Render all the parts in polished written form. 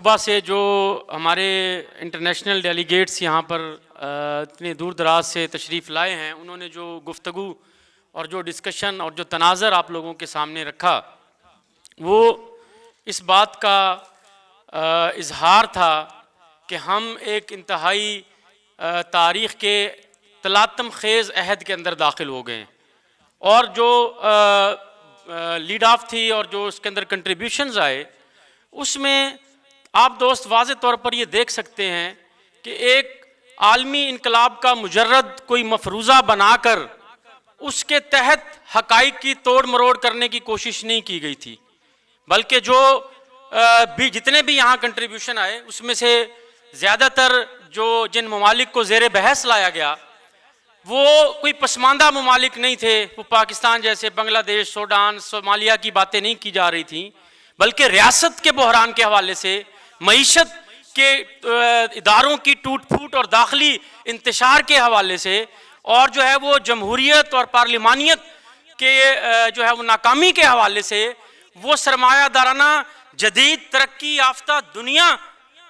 صوبہ سے جو ہمارے انٹرنیشنل ڈیلیگیٹس یہاں پر اتنے دور دراز سے تشریف لائے ہیں، انہوں نے جو گفتگو اور جو ڈسکشن اور جو تناظر آپ لوگوں کے سامنے رکھا، وہ اس بات کا اظہار تھا کہ ہم ایک انتہائی تاریخ کے تلاطم خیز عہد کے اندر داخل ہو گئے ہیں، اور جو لیڈ آف تھی اور جو اس کے اندر کنٹریبیوشنز آئے، اس میں آپ دوست واضح طور پر یہ دیکھ سکتے ہیں کہ ایک عالمی انقلاب کا مجرد کوئی مفروضہ بنا کر اس کے تحت حقائق کی توڑ مروڑ کرنے کی کوشش نہیں کی گئی تھی، بلکہ جو بھی جتنے بھی یہاں کنٹریبیوشن آئے، اس میں سے زیادہ تر جو جن ممالک کو زیر بحث لایا گیا وہ کوئی پسماندہ ممالک نہیں تھے، وہ پاکستان جیسے، بنگلہ دیش، سوڈان، صومالیہ کی باتیں نہیں کی جا رہی تھیں، بلکہ ریاست کے بحران کے حوالے سے، معیشت کے اداروں کی ٹوٹ پھوٹ اور داخلی انتشار کے حوالے سے، اور جو ہے وہ جمہوریت اور پارلیمانیت کے جو ہے وہ ناکامی کے حوالے سے، وہ سرمایہ دارانہ جدید ترقی یافتہ دنیا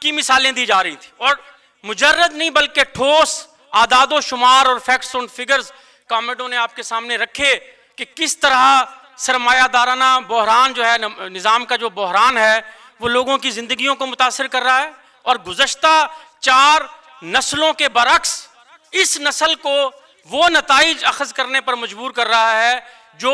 کی مثالیں دی جا رہی تھیں، اور مجرد نہیں بلکہ ٹھوس اعداد و شمار اور فیکٹس اور فگرز کامریڈوں نے آپ کے سامنے رکھے کہ کس طرح سرمایہ دارانہ بحران جو ہے، نظام کا جو بحران ہے، وہ لوگوں کی زندگیوں کو متاثر کر رہا ہے، اور گزشتہ 4 نسلوں کے برعکس اس نسل کو وہ نتائج اخذ کرنے پر مجبور کر رہا ہے جو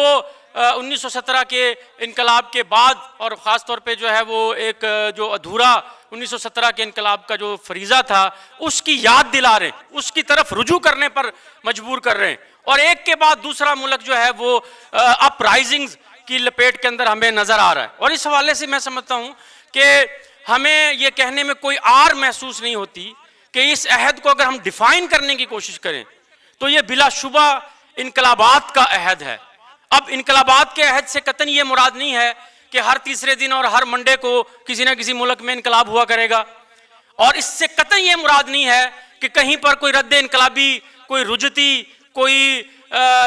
1917 کے انقلاب کے بعد، اور خاص طور پہ جو ہے وہ ایک جو ادھورا 1917 کے انقلاب کا جو فریضہ تھا، اس کی یاد دلا رہے ہیں، اس کی طرف رجوع کرنے پر مجبور کر رہے ہیں، اور ایک کے بعد دوسرا ملک جو ہے وہ اپ رائزنگز کی لپیٹ کے اندر ہمیں نظر آ رہا ہے۔ اور اس حوالے سے میں سمجھتا ہوں کہ ہمیں یہ کہنے میں کوئی آر محسوس نہیں ہوتی کہ اس عہد کو اگر ہم ڈیفائن کرنے کی کوشش کریں تو یہ بلا شبہ انقلابات کا عہد ہے۔ اب انقلابات کے عہد سے قطعاً یہ مراد نہیں ہے کہ ہر تیسرے دن اور ہر منڈے کو کسی نہ کسی ملک میں انقلاب ہوا کرے گا، اور اس سے قطعاً یہ مراد نہیں ہے کہ کہیں پر کوئی رد انقلابی، کوئی رجتی، کوئی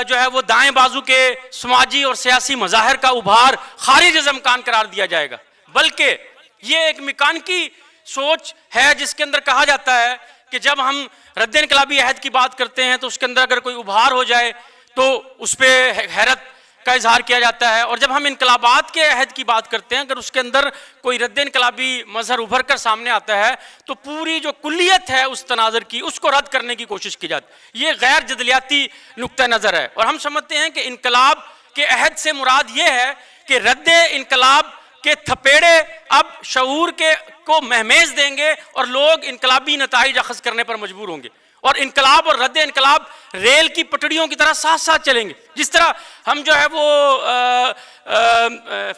جو ہے وہ دائیں بازو کے سماجی اور سیاسی مظاہر کا ابھار خارج از امکان قرار دیا جائے گا، بلکہ یہ ایک میکانکی سوچ ہے جس کے اندر کہا جاتا ہے کہ جب ہم رد انقلابی عہد کی بات کرتے ہیں تو اس کے اندر اگر کوئی ابھار ہو جائے تو اس پہ حیرت کا اظہار کیا جاتا ہے، اور جب ہم انقلابات کے عہد کی بات کرتے ہیں اگر اس کے اندر کوئی رد انقلابی مظہر ابھر کر سامنے آتا ہے تو پوری جو کلیت ہے اس تناظر کی، اس کو رد کرنے کی کوشش کی جاتی ہے۔ یہ غیر جدلیاتی نقطہ نظر ہے، اور ہم سمجھتے ہیں کہ انقلاب کے عہد سے مراد یہ ہے کہ رد انقلاب کے تھپیڑے اب شعور کو مہمیز دیں گے اور لوگ انقلابی نتائج اخذ کرنے پر مجبور ہوں گے، اور انقلاب اور رد انقلاب ریل کی پٹڑیوں کی طرح ساتھ ساتھ چلیں گے۔ جس طرح ہم جو ہے وہ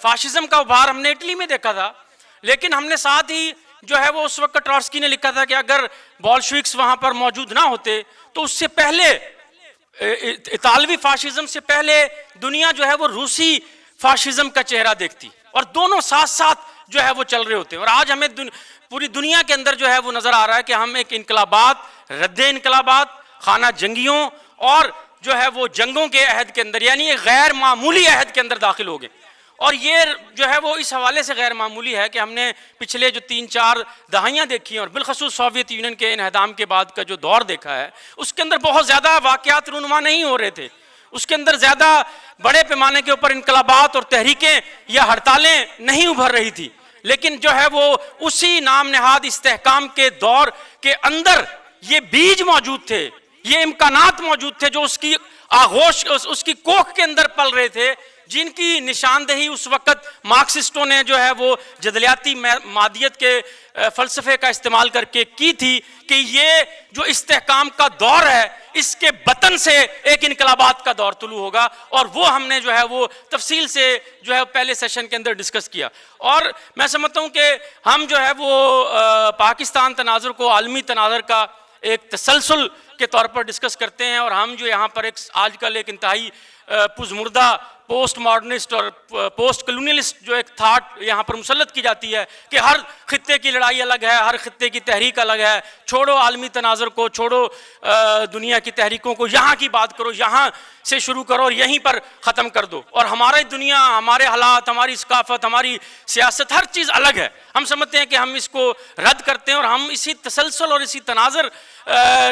فاشزم کا ابھار ہم نے اٹلی میں دیکھا تھا، لیکن ہم نے ساتھ ہی جو ہے وہ اس وقت ٹراسکی نے لکھا تھا کہ اگر بولشوکس وہاں پر موجود نہ ہوتے تو اس سے پہلے اطالوی فاشزم سے پہلے دنیا جو ہے وہ روسی فاشزم کا چہرہ دیکھتی، اور دونوں ساتھ ساتھ جو ہے وہ چل رہے ہوتے ہیں، اور آج ہمیں پوری دنیا کے اندر جو ہے وہ نظر آ رہا ہے کہ ہم ایک انقلابات، رد انقلابات، خانہ جنگیوں اور جو ہے وہ جنگوں کے عہد کے اندر، یعنی ایک غیر معمولی عہد کے اندر داخل ہو گئے، اور یہ جو ہے وہ اس حوالے سے غیر معمولی ہے کہ ہم نے پچھلے جو 3-4 دہائیاں دیکھی ہیں، اور بالخصوص سوویت یونین کے انہدام کے بعد کا جو دور دیکھا ہے، اس کے اندر بہت زیادہ واقعات رونما نہیں ہو رہے تھے، اس کے اندر زیادہ بڑے پیمانے کے اوپر انقلابات اور تحریکیں یا ہڑتالیں نہیں ابھر رہی تھی، لیکن جو ہے وہ اسی نام نہاد استحکام کے دور کے اندر یہ بیج موجود تھے، یہ امکانات موجود تھے جو اس کی آغوش، اس کی کوکھ کے اندر پل رہے تھے، جن کی نشاندہی اس وقت مارکسسٹوں نے جو ہے وہ جدلیاتی مادیت کے فلسفے کا استعمال کر کے کی تھی کہ یہ جو استحکام کا دور ہے اس کے بطن سے ایک انقلابات کا دور طلوع ہوگا، اور وہ ہم نے جو ہے وہ تفصیل سے جو ہے پہلے سیشن کے اندر ڈسکس کیا، اور میں سمجھتا ہوں کہ ہم جو ہے وہ پاکستان تناظر کو عالمی تناظر کا ایک تسلسل کے طور پر ڈسکس کرتے ہیں، اور ہم جو یہاں پر آج کل ایک انتہائی پزمردہ پوسٹ ماڈرنسٹ اور پوسٹ کلونیلسٹ جو ایک تھاٹ یہاں پر مسلط کی جاتی ہے کہ ہر خطے کی لڑائی الگ ہے, ہر خطے کی تحریک الگ ہے, چھوڑو عالمی تناظر کو, چھوڑو دنیا کی تحریکوں کو, یہاں کی بات کرو, یہاں سے شروع کرو اور یہیں پر ختم کر دو. اور ہماری دنیا, ہمارے حالات, ہماری ثقافت, ہماری سیاست, ہر چیز الگ ہے. ہم سمجھتے ہیں کہ ہم اس کو رد کرتے ہیں اور ہم اسی تسلسل اور اسی تناظر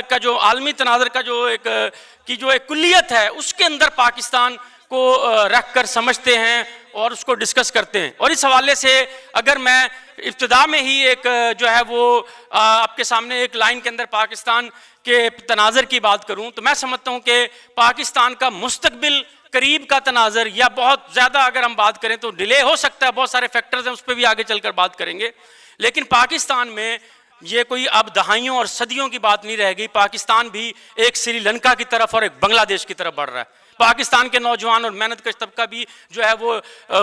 کا جو عالمی تناظر کا جو ایک کلیت ہے اس کے اندر پاکستان کو رکھ کر سمجھتے ہیں اور اس کو ڈسکس کرتے ہیں. اور اس حوالے سے اگر میں ابتدا میں ہی ایک جو ہے وہ آپ کے سامنے ایک لائن کے اندر پاکستان کے تناظر کی بات کروں تو میں سمجھتا ہوں کہ پاکستان کا مستقبل قریب کا تناظر یا بہت زیادہ اگر ہم بات کریں تو ڈیلے ہو سکتا ہے, بہت سارے فیکٹرز ہیں, اس پہ بھی آگے چل کر بات کریں گے. لیکن پاکستان میں یہ کوئی اب دہائیوں اور صدیوں کی بات نہیں رہ گئی. پاکستان بھی ایک سری لنکا کی طرف اور ایک بنگلہ دیش کی طرف بڑھ رہا ہے. پاکستان کے نوجوان اور محنت کش طبقہ بھی جو ہے وہ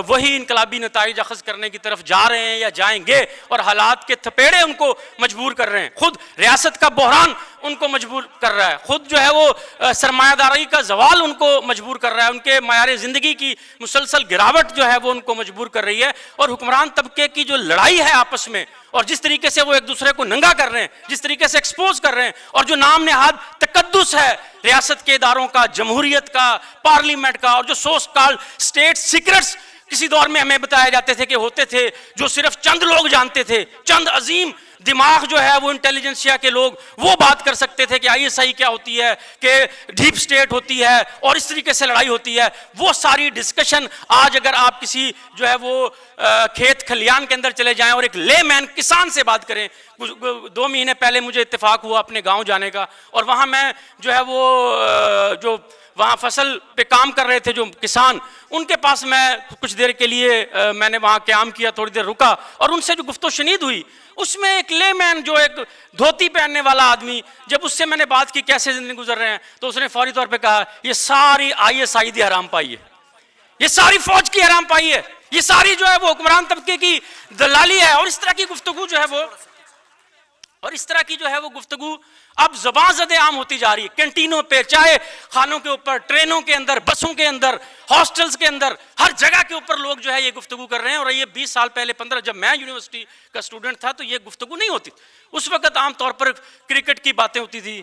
وہی انقلابی نتائج اخذ کرنے کی طرف جا رہے ہیں یا جائیں گے, اور حالات کے تھپیڑے ان کو مجبور کر رہے ہیں. خود ریاست کا بحران ان کو مجبور کر رہا ہے, خود جو ہے وہ سرمایہ داری کا زوال ان کو مجبور کر رہا ہے, ان کے معیار زندگی کی مسلسل گراوٹ جو ہے وہ ان کو مجبور کر رہی ہے. اور حکمران طبقے کی جو لڑائی ہے آپس میں, اور جس طریقے سے وہ ایک دوسرے کو ننگا کر رہے ہیں, جس طریقے سے ایکسپوز کر رہے ہیں, اور جو نام نہاد تقدس ہے ریاست کے اداروں کا, جمہوریت کا, پارلیمنٹ کا, اور جو سوس کال سٹیٹ سیکرٹس کسی دور میں ہمیں بتایا جاتے تھے کہ ہوتے تھے, جو صرف چند لوگ جانتے تھے, چند عظیم دماغ جو ہے وہ انٹیلیجنسیا کے لوگ وہ بات کر سکتے تھے کہ آئی ایس آئی کیا ہوتی ہے, کہ ڈیپ سٹیٹ ہوتی ہے, اور اس طریقے سے لڑائی ہوتی ہے. وہ ساری ڈسکشن آج اگر آپ کسی جو ہے وہ کھیت کھلیان کے اندر چلے جائیں اور ایک لے مین کسان سے بات کریں, 2 مہینے پہلے مجھے اتفاق ہوا اپنے گاؤں جانے کا, اور وہاں میں جو ہے وہ جو وہاں فصل پہ کام کر رہے تھے جو کسان, ان کے پاس میں کچھ دیر کے لیے میں نے وہاں قیام کیا, تھوڑی دیر رکا, اور ان سے جو گفت و شنید ہوئی اس میں ایک لے مین جو ایک دھوتی پہننے والا آدمی, جب اس سے میں نے بات کی کیسے زندگی گزر رہے ہیں, تو اس نے فوری طور پہ کہا یہ ساری آئی ایس آئی دی حرام پائی ہے, یہ ساری فوج کی حرام پائی ہے, یہ ساری جو ہے وہ حکمران طبقے کی دلالی ہے. اور اس طرح کی گفتگو جو ہے وہ گفتگو اب زبان زد عام ہوتی جا رہی ہے. کینٹینوں پہ, چائے خانوں کے اوپر, ٹرینوں کے اندر, بسوں کے اندر, ہاسٹلز کے اندر, ہر جگہ کے اوپر لوگ جو ہے یہ گفتگو کر رہے ہیں. اور یہ 20 سال پہلے 15 جب میں یونیورسٹی کا اسٹوڈنٹ تھا تو یہ گفتگو نہیں ہوتی. اس وقت عام طور پر کرکٹ کی باتیں ہوتی تھی,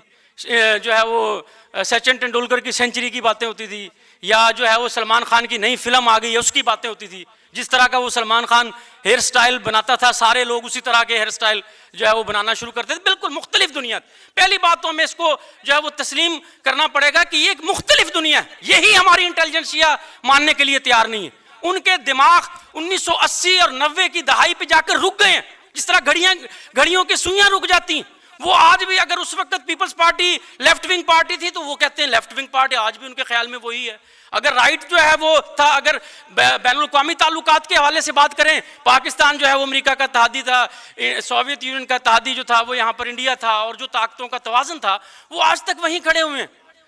جو ہے وہ سچن ٹنڈولکر کی سینچری کی باتیں ہوتی تھی, یا جو ہے وہ سلمان خان کی نئی فلم آ گئی ہے اس کی باتیں ہوتی تھی. جس طرح کا وہ سلمان خان ہیئر سٹائل بناتا تھا, سارے لوگ اسی طرح کے ہیئر سٹائل جو ہے وہ بنانا شروع کرتے تھے. بالکل مختلف دنیا. پہلی بات تو ہمیں اس کو جو ہے وہ تسلیم کرنا پڑے گا کہ یہ ایک مختلف دنیا ہے. یہی ہماری انٹیلیجنسیا ماننے کے لیے تیار نہیں ہے. ان کے دماغ 1980 اور 90 کی دہائی پہ جا کر رک گئے ہیں. جس طرح گھڑیوں کی سوئیاں رک جاتی ہیں, وہ آج بھی اگر اس وقت peoples party left wing party تھی تو وہ کہتے ہیں لیفٹ ونگ پارٹی آج بھی ان کے خیال میں وہی ہے. اگر رائٹ جو ہے وہ تھا, اگر بین الاقوامی تعلقات کے حوالے سے بات کریں, پاکستان جو ہے وہ امریکہ کا اتحادی تھا, سوویت یونین کا اتحادی جو تھا وہ یہاں پر انڈیا تھا, اور جو طاقتوں کا توازن تھا وہ آج تک وہیں کھڑے ہوئے ہیں.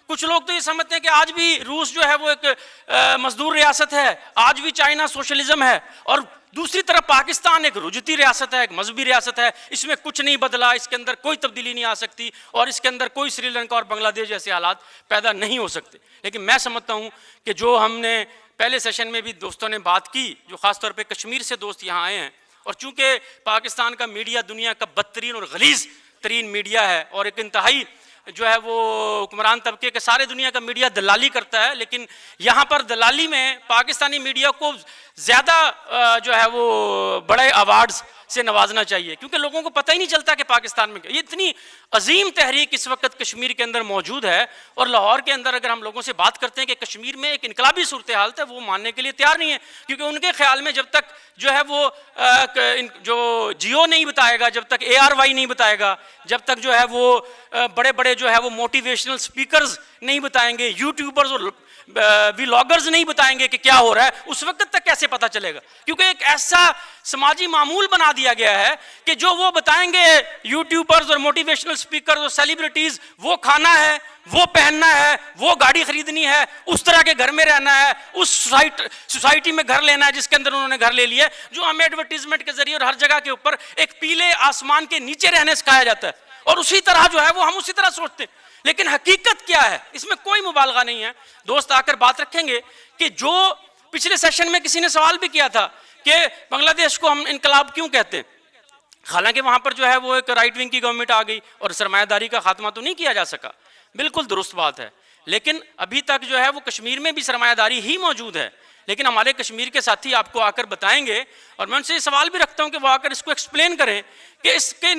کچھ لوگ تو یہ سمجھتے ہیں کہ آج بھی روس جو ہے وہ ایک مزدور ریاست ہے, آج بھی چائنا سوشلزم ہے, اور دوسری طرف پاکستان ایک رجتی ریاست ہے, ایک مذہبی ریاست ہے. اس میں کچھ نہیں بدلا, اس کے اندر کوئی تبدیلی نہیں آ سکتی, اور اس کے اندر کوئی سری لنکا اور بنگلہ دیش جیسے حالات پیدا نہیں ہو سکتے. لیکن میں سمجھتا ہوں کہ جو ہم نے پہلے سیشن میں بھی دوستوں نے بات کی, جو خاص طور پہ کشمیر سے دوست یہاں آئے ہیں, اور چونکہ پاکستان کا میڈیا دنیا کا بدترین اور غلیظ ترین میڈیا ہے, اور ایک انتہائی جو ہے وہ حکمران طبقے کے سارے دنیا کا میڈیا دلالی کرتا ہے, لیکن یہاں پر دلالی میں پاکستانی میڈیا کو زیادہ جو ہے وہ بڑے ایوارڈز سے نوازنا چاہیے, کیونکہ لوگوں کو پتہ ہی نہیں چلتا کہ پاکستان میں یہ اتنی عظیم تحریک اس وقت کشمیر کے اندر موجود ہے. اور لاہور کے اندر اگر ہم لوگوں سے بات کرتے ہیں کہ کشمیر میں ایک انقلابی صورتحال ہے, وہ ماننے کے لیے تیار نہیں ہے, کیونکہ ان کے خیال میں جب تک جو ہے وہ جو جیو نہیں بتائے گا, جب تک ARY نہیں بتائے گا, جب تک جو ہے وہ بڑے بڑے جو ہے وہ موٹیویشنل سپیکرز نہیں بتائیں گے, یوٹیوبرز اور ویلاگرز نہیں بتائیں گے کہ کیا ہو رہا ہے, اس وقت تک کیسے پتہ چلے گا؟ کیونکہ ایک ایسا سماجی معمول بنا دیا گیا ہے کہ جو وہ بتائیں گے یوٹیوبرز اور موٹیویشنل سپیکرز اور سیلیبریٹیز, وہ کھانا ہے, وہ پہننا ہے, وہ گاڑی خریدنی ہے, اس طرح کے گھر میں رہنا ہے, اس سوسائٹی میں گھر لینا ہے جس کے اندر انہوں نے گھر لے لیا ہے, جو ہمیں ایڈورٹیزمنٹ کے ذریعے اور ہر جگہ کے اوپر ایک پیلے آسمان کے نیچے رہنے سکھایا جاتا ہے. اور اسی طرح جو ہے وہ ہم اسی طرح سوچتے ہیں, لیکن حقیقت کیا ہے اس میں کوئی مبالغہ نہیں ہے. دوست آ کر بات رکھیں گے کہ جو پچھلے سیشن میں کسی نے سوال بھی کیا تھا کہ بنگلہ دیش کو ہم انقلاب کیوں کہتے ہیں، حالانکہ وہاں پر جو ہے وہ ایک رائٹ ونگ کی گورنمنٹ آ گئی اور سرمایہ داری کا خاتمہ تو نہیں کیا جا سکا، بالکل درست بات ہے، لیکن ابھی تک جو ہے وہ کشمیر میں بھی سرمایہ داری ہی موجود ہے، لیکن ہمارے کشمیر کے ساتھی آپ کو آ کر بتائیں گے، اور میں ان سے یہ سوال بھی رکھتا ہوں کہ وہ آ کر اس کو ایکسپلین کریں کہ اس کے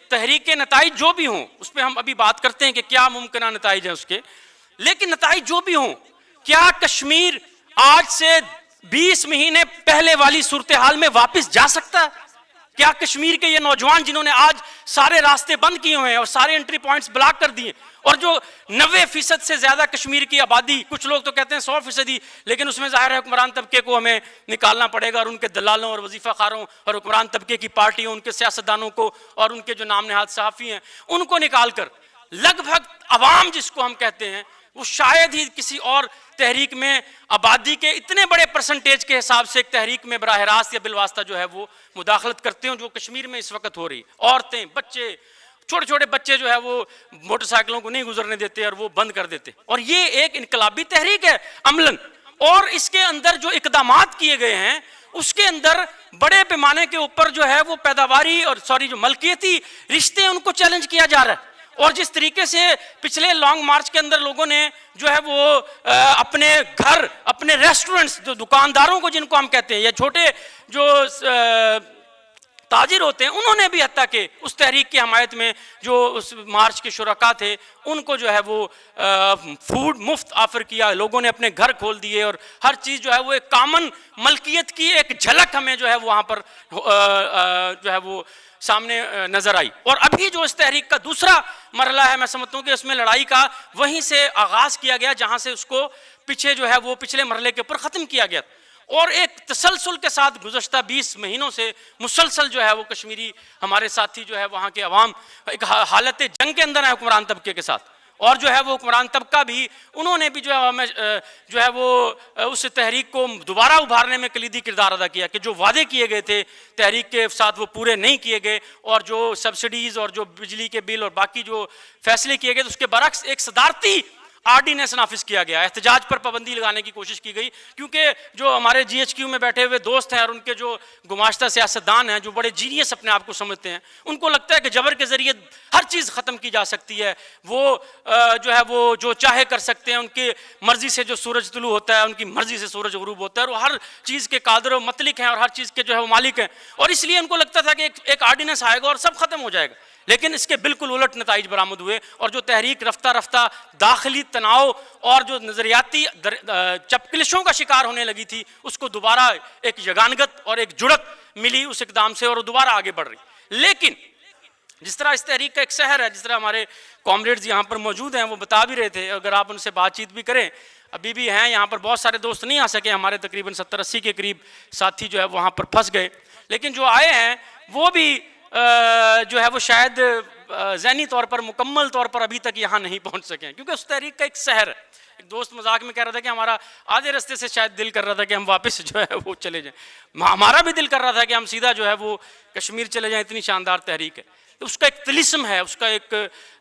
تحریک کے نتائج جو بھی ہوں، اس پہ ہم ابھی بات کرتے ہیں کہ کیا ممکنہ نتائج ہیں اس کے، لیکن نتائج جو بھی ہوں، کیا کشمیر آج سے 20 مہینے پہلے والی صورتحال میں واپس جا سکتا ہے؟ کیا کشمیر کے یہ نوجوان جنہوں نے آج سارے راستے بند کیے ہوئے ہیں اور سارے انٹری پوائنٹس بلاک کر دیے، اور جو 90% سے زیادہ کشمیر کی آبادی، کچھ لوگ تو کہتے ہیں 100%، لیکن اس میں ظاہر ہے حکمران طبقے کو ہمیں نکالنا پڑے گا، اور ان کے دلالوں اور وظیفہ خاروں اور حکمران طبقے کی پارٹیوں، ان کے سیاستدانوں کو اور ان کے جو نام نہاد صحافی ہیں ان کو نکال کر لگ بھگ عوام جس کو ہم کہتے ہیں وہ شاید ہی کسی اور تحریک میں آبادی کے اتنے بڑے پرسنٹیج کے حساب سے ایک تحریک میں براہ راست یا بالواسطہ جو ہے وہ مداخلت کرتے ہیں جو کشمیر میں اس وقت ہو رہی، عورتیں، بچے، چھوٹے چھوٹے بچے جو ہے وہ موٹر سائیکلوں کو نہیں گزرنے دیتے اور وہ بند کر دیتے، اور یہ ایک انقلابی تحریک ہے عملاً، اور اس کے اندر جو اقدامات کیے گئے ہیں اس کے اندر بڑے پیمانے کے اوپر جو ہے وہ پیداواری اور جو ملکیتی رشتے ان کو چیلنج کیا جا رہا ہے، اور جس طریقے سے پچھلے لانگ مارچ کے اندر لوگوں نے جو ہے وہ اپنے گھر، اپنے ریسٹورنٹس، جو دکانداروں کو جن کو ہم کہتے ہیں یا چھوٹے جو تاجر ہوتے ہیں، انہوں نے بھی حتیٰ کہ اس تحریک کی حمایت میں جو اس مارچ کے شرکا تھے ان کو جو ہے وہ فوڈ مفت آفر کیا، لوگوں نے اپنے گھر کھول دیے، اور ہر چیز جو ہے وہ ایک کامن ملکیت کی ایک جھلک ہمیں جو ہے وہاں پر جو ہے وہ سامنے نظر آئی۔ اور ابھی جو اس تحریک کا دوسرا مرحلہ ہے، میں سمجھتا ہوں کہ اس میں لڑائی کا وہیں سے آغاز کیا گیا جہاں سے اس کو پیچھے جو ہے وہ پچھلے مرحلے کے اوپر ختم کیا گیا، اور ایک تسلسل کے ساتھ گزشتہ 20 مہینوں سے مسلسل جو ہے وہ کشمیری ہمارے ساتھی جو ہے وہاں کے عوام ایک حالت جنگ کے اندر ہے حکمران طبقے کے ساتھ، اور جو ہے وہ حکمران طبقہ بھی انہوں نے بھی جو ہے وہ اس تحریک کو دوبارہ ابھارنے میں کلیدی کردار ادا کیا کہ جو وعدے کیے گئے تھے تحریک کے ساتھ وہ پورے نہیں کیے گئے، اور جو سبسڈیز اور جو بجلی کے بل اور باقی جو فیصلے کیے گئے تو اس کے برعکس ایک صدارتی آرڈیننس نافذ کیا گیا، احتجاج پر پابندی لگانے کی کوشش کی گئی، کیونکہ جو ہمارے جی ایچ کیو میں بیٹھے ہوئے دوست ہیں اور ان کے جو گماشتہ سیاستدان ہیں جو بڑے جینیس اپنے آپ کو سمجھتے ہیں، ان کو لگتا ہے کہ جبر کے ذریعے ہر چیز ختم کی جا سکتی ہے، وہ جو ہے وہ جو چاہے کر سکتے ہیں، ان کی مرضی سے جو سورج طلوع ہوتا ہے ان کی مرضی سے سورج غروب ہوتا ہے، اور وہ ہر چیز کے قادر و مطلق ہیں اور ہر چیز کے جو ہے وہ مالک ہیں، اور اس لیے ان کو لگتا تھا کہ ایک آرڈیننس آئے گا اور سب ختم ہو جائے گا، لیکن اس کے بالکل الٹ نتائج برآمد ہوئے، اور جو تحریک رفتہ رفتہ داخلی تناؤ اور جو نظریاتی چپکلشوں کا شکار ہونے لگی تھی اس کو دوبارہ ایک یگانگت اور ایک جڑت ملی اس اقدام سے، اور وہ دوبارہ آگے بڑھ رہی۔ لیکن جس طرح اس تحریک کا ایک سحر ہے، جس طرح ہمارے کامریڈز یہاں پر موجود ہیں وہ بتا بھی رہے تھے، اگر آپ ان سے بات چیت بھی کریں، ابھی بھی ہیں یہاں پر بہت سارے دوست نہیں آ سکے، ہمارے تقریباً 70-80 کے قریب ساتھی جو ہے وہاں پر پھنس گئے، لیکن جو آئے ہیں وہ بھی جو ہے وہ شاید ذہنی طور پر مکمل طور پر ابھی تک یہاں نہیں پہنچ سکے ہیں، کیونکہ اس تحریک کا ایک سحر ہے۔ ایک دوست مذاق میں کہہ رہا تھا کہ ہمارا آدھے رستے سے شاید دل کر رہا تھا کہ ہم واپس جو ہے وہ چلے جائیں، ہمارا بھی دل کر رہا تھا کہ ہم سیدھا جو ہے وہ کشمیر چلے جائیں، اتنی شاندار تحریک ہے۔ اس کا ایک طلسم ہے، اس کا ایک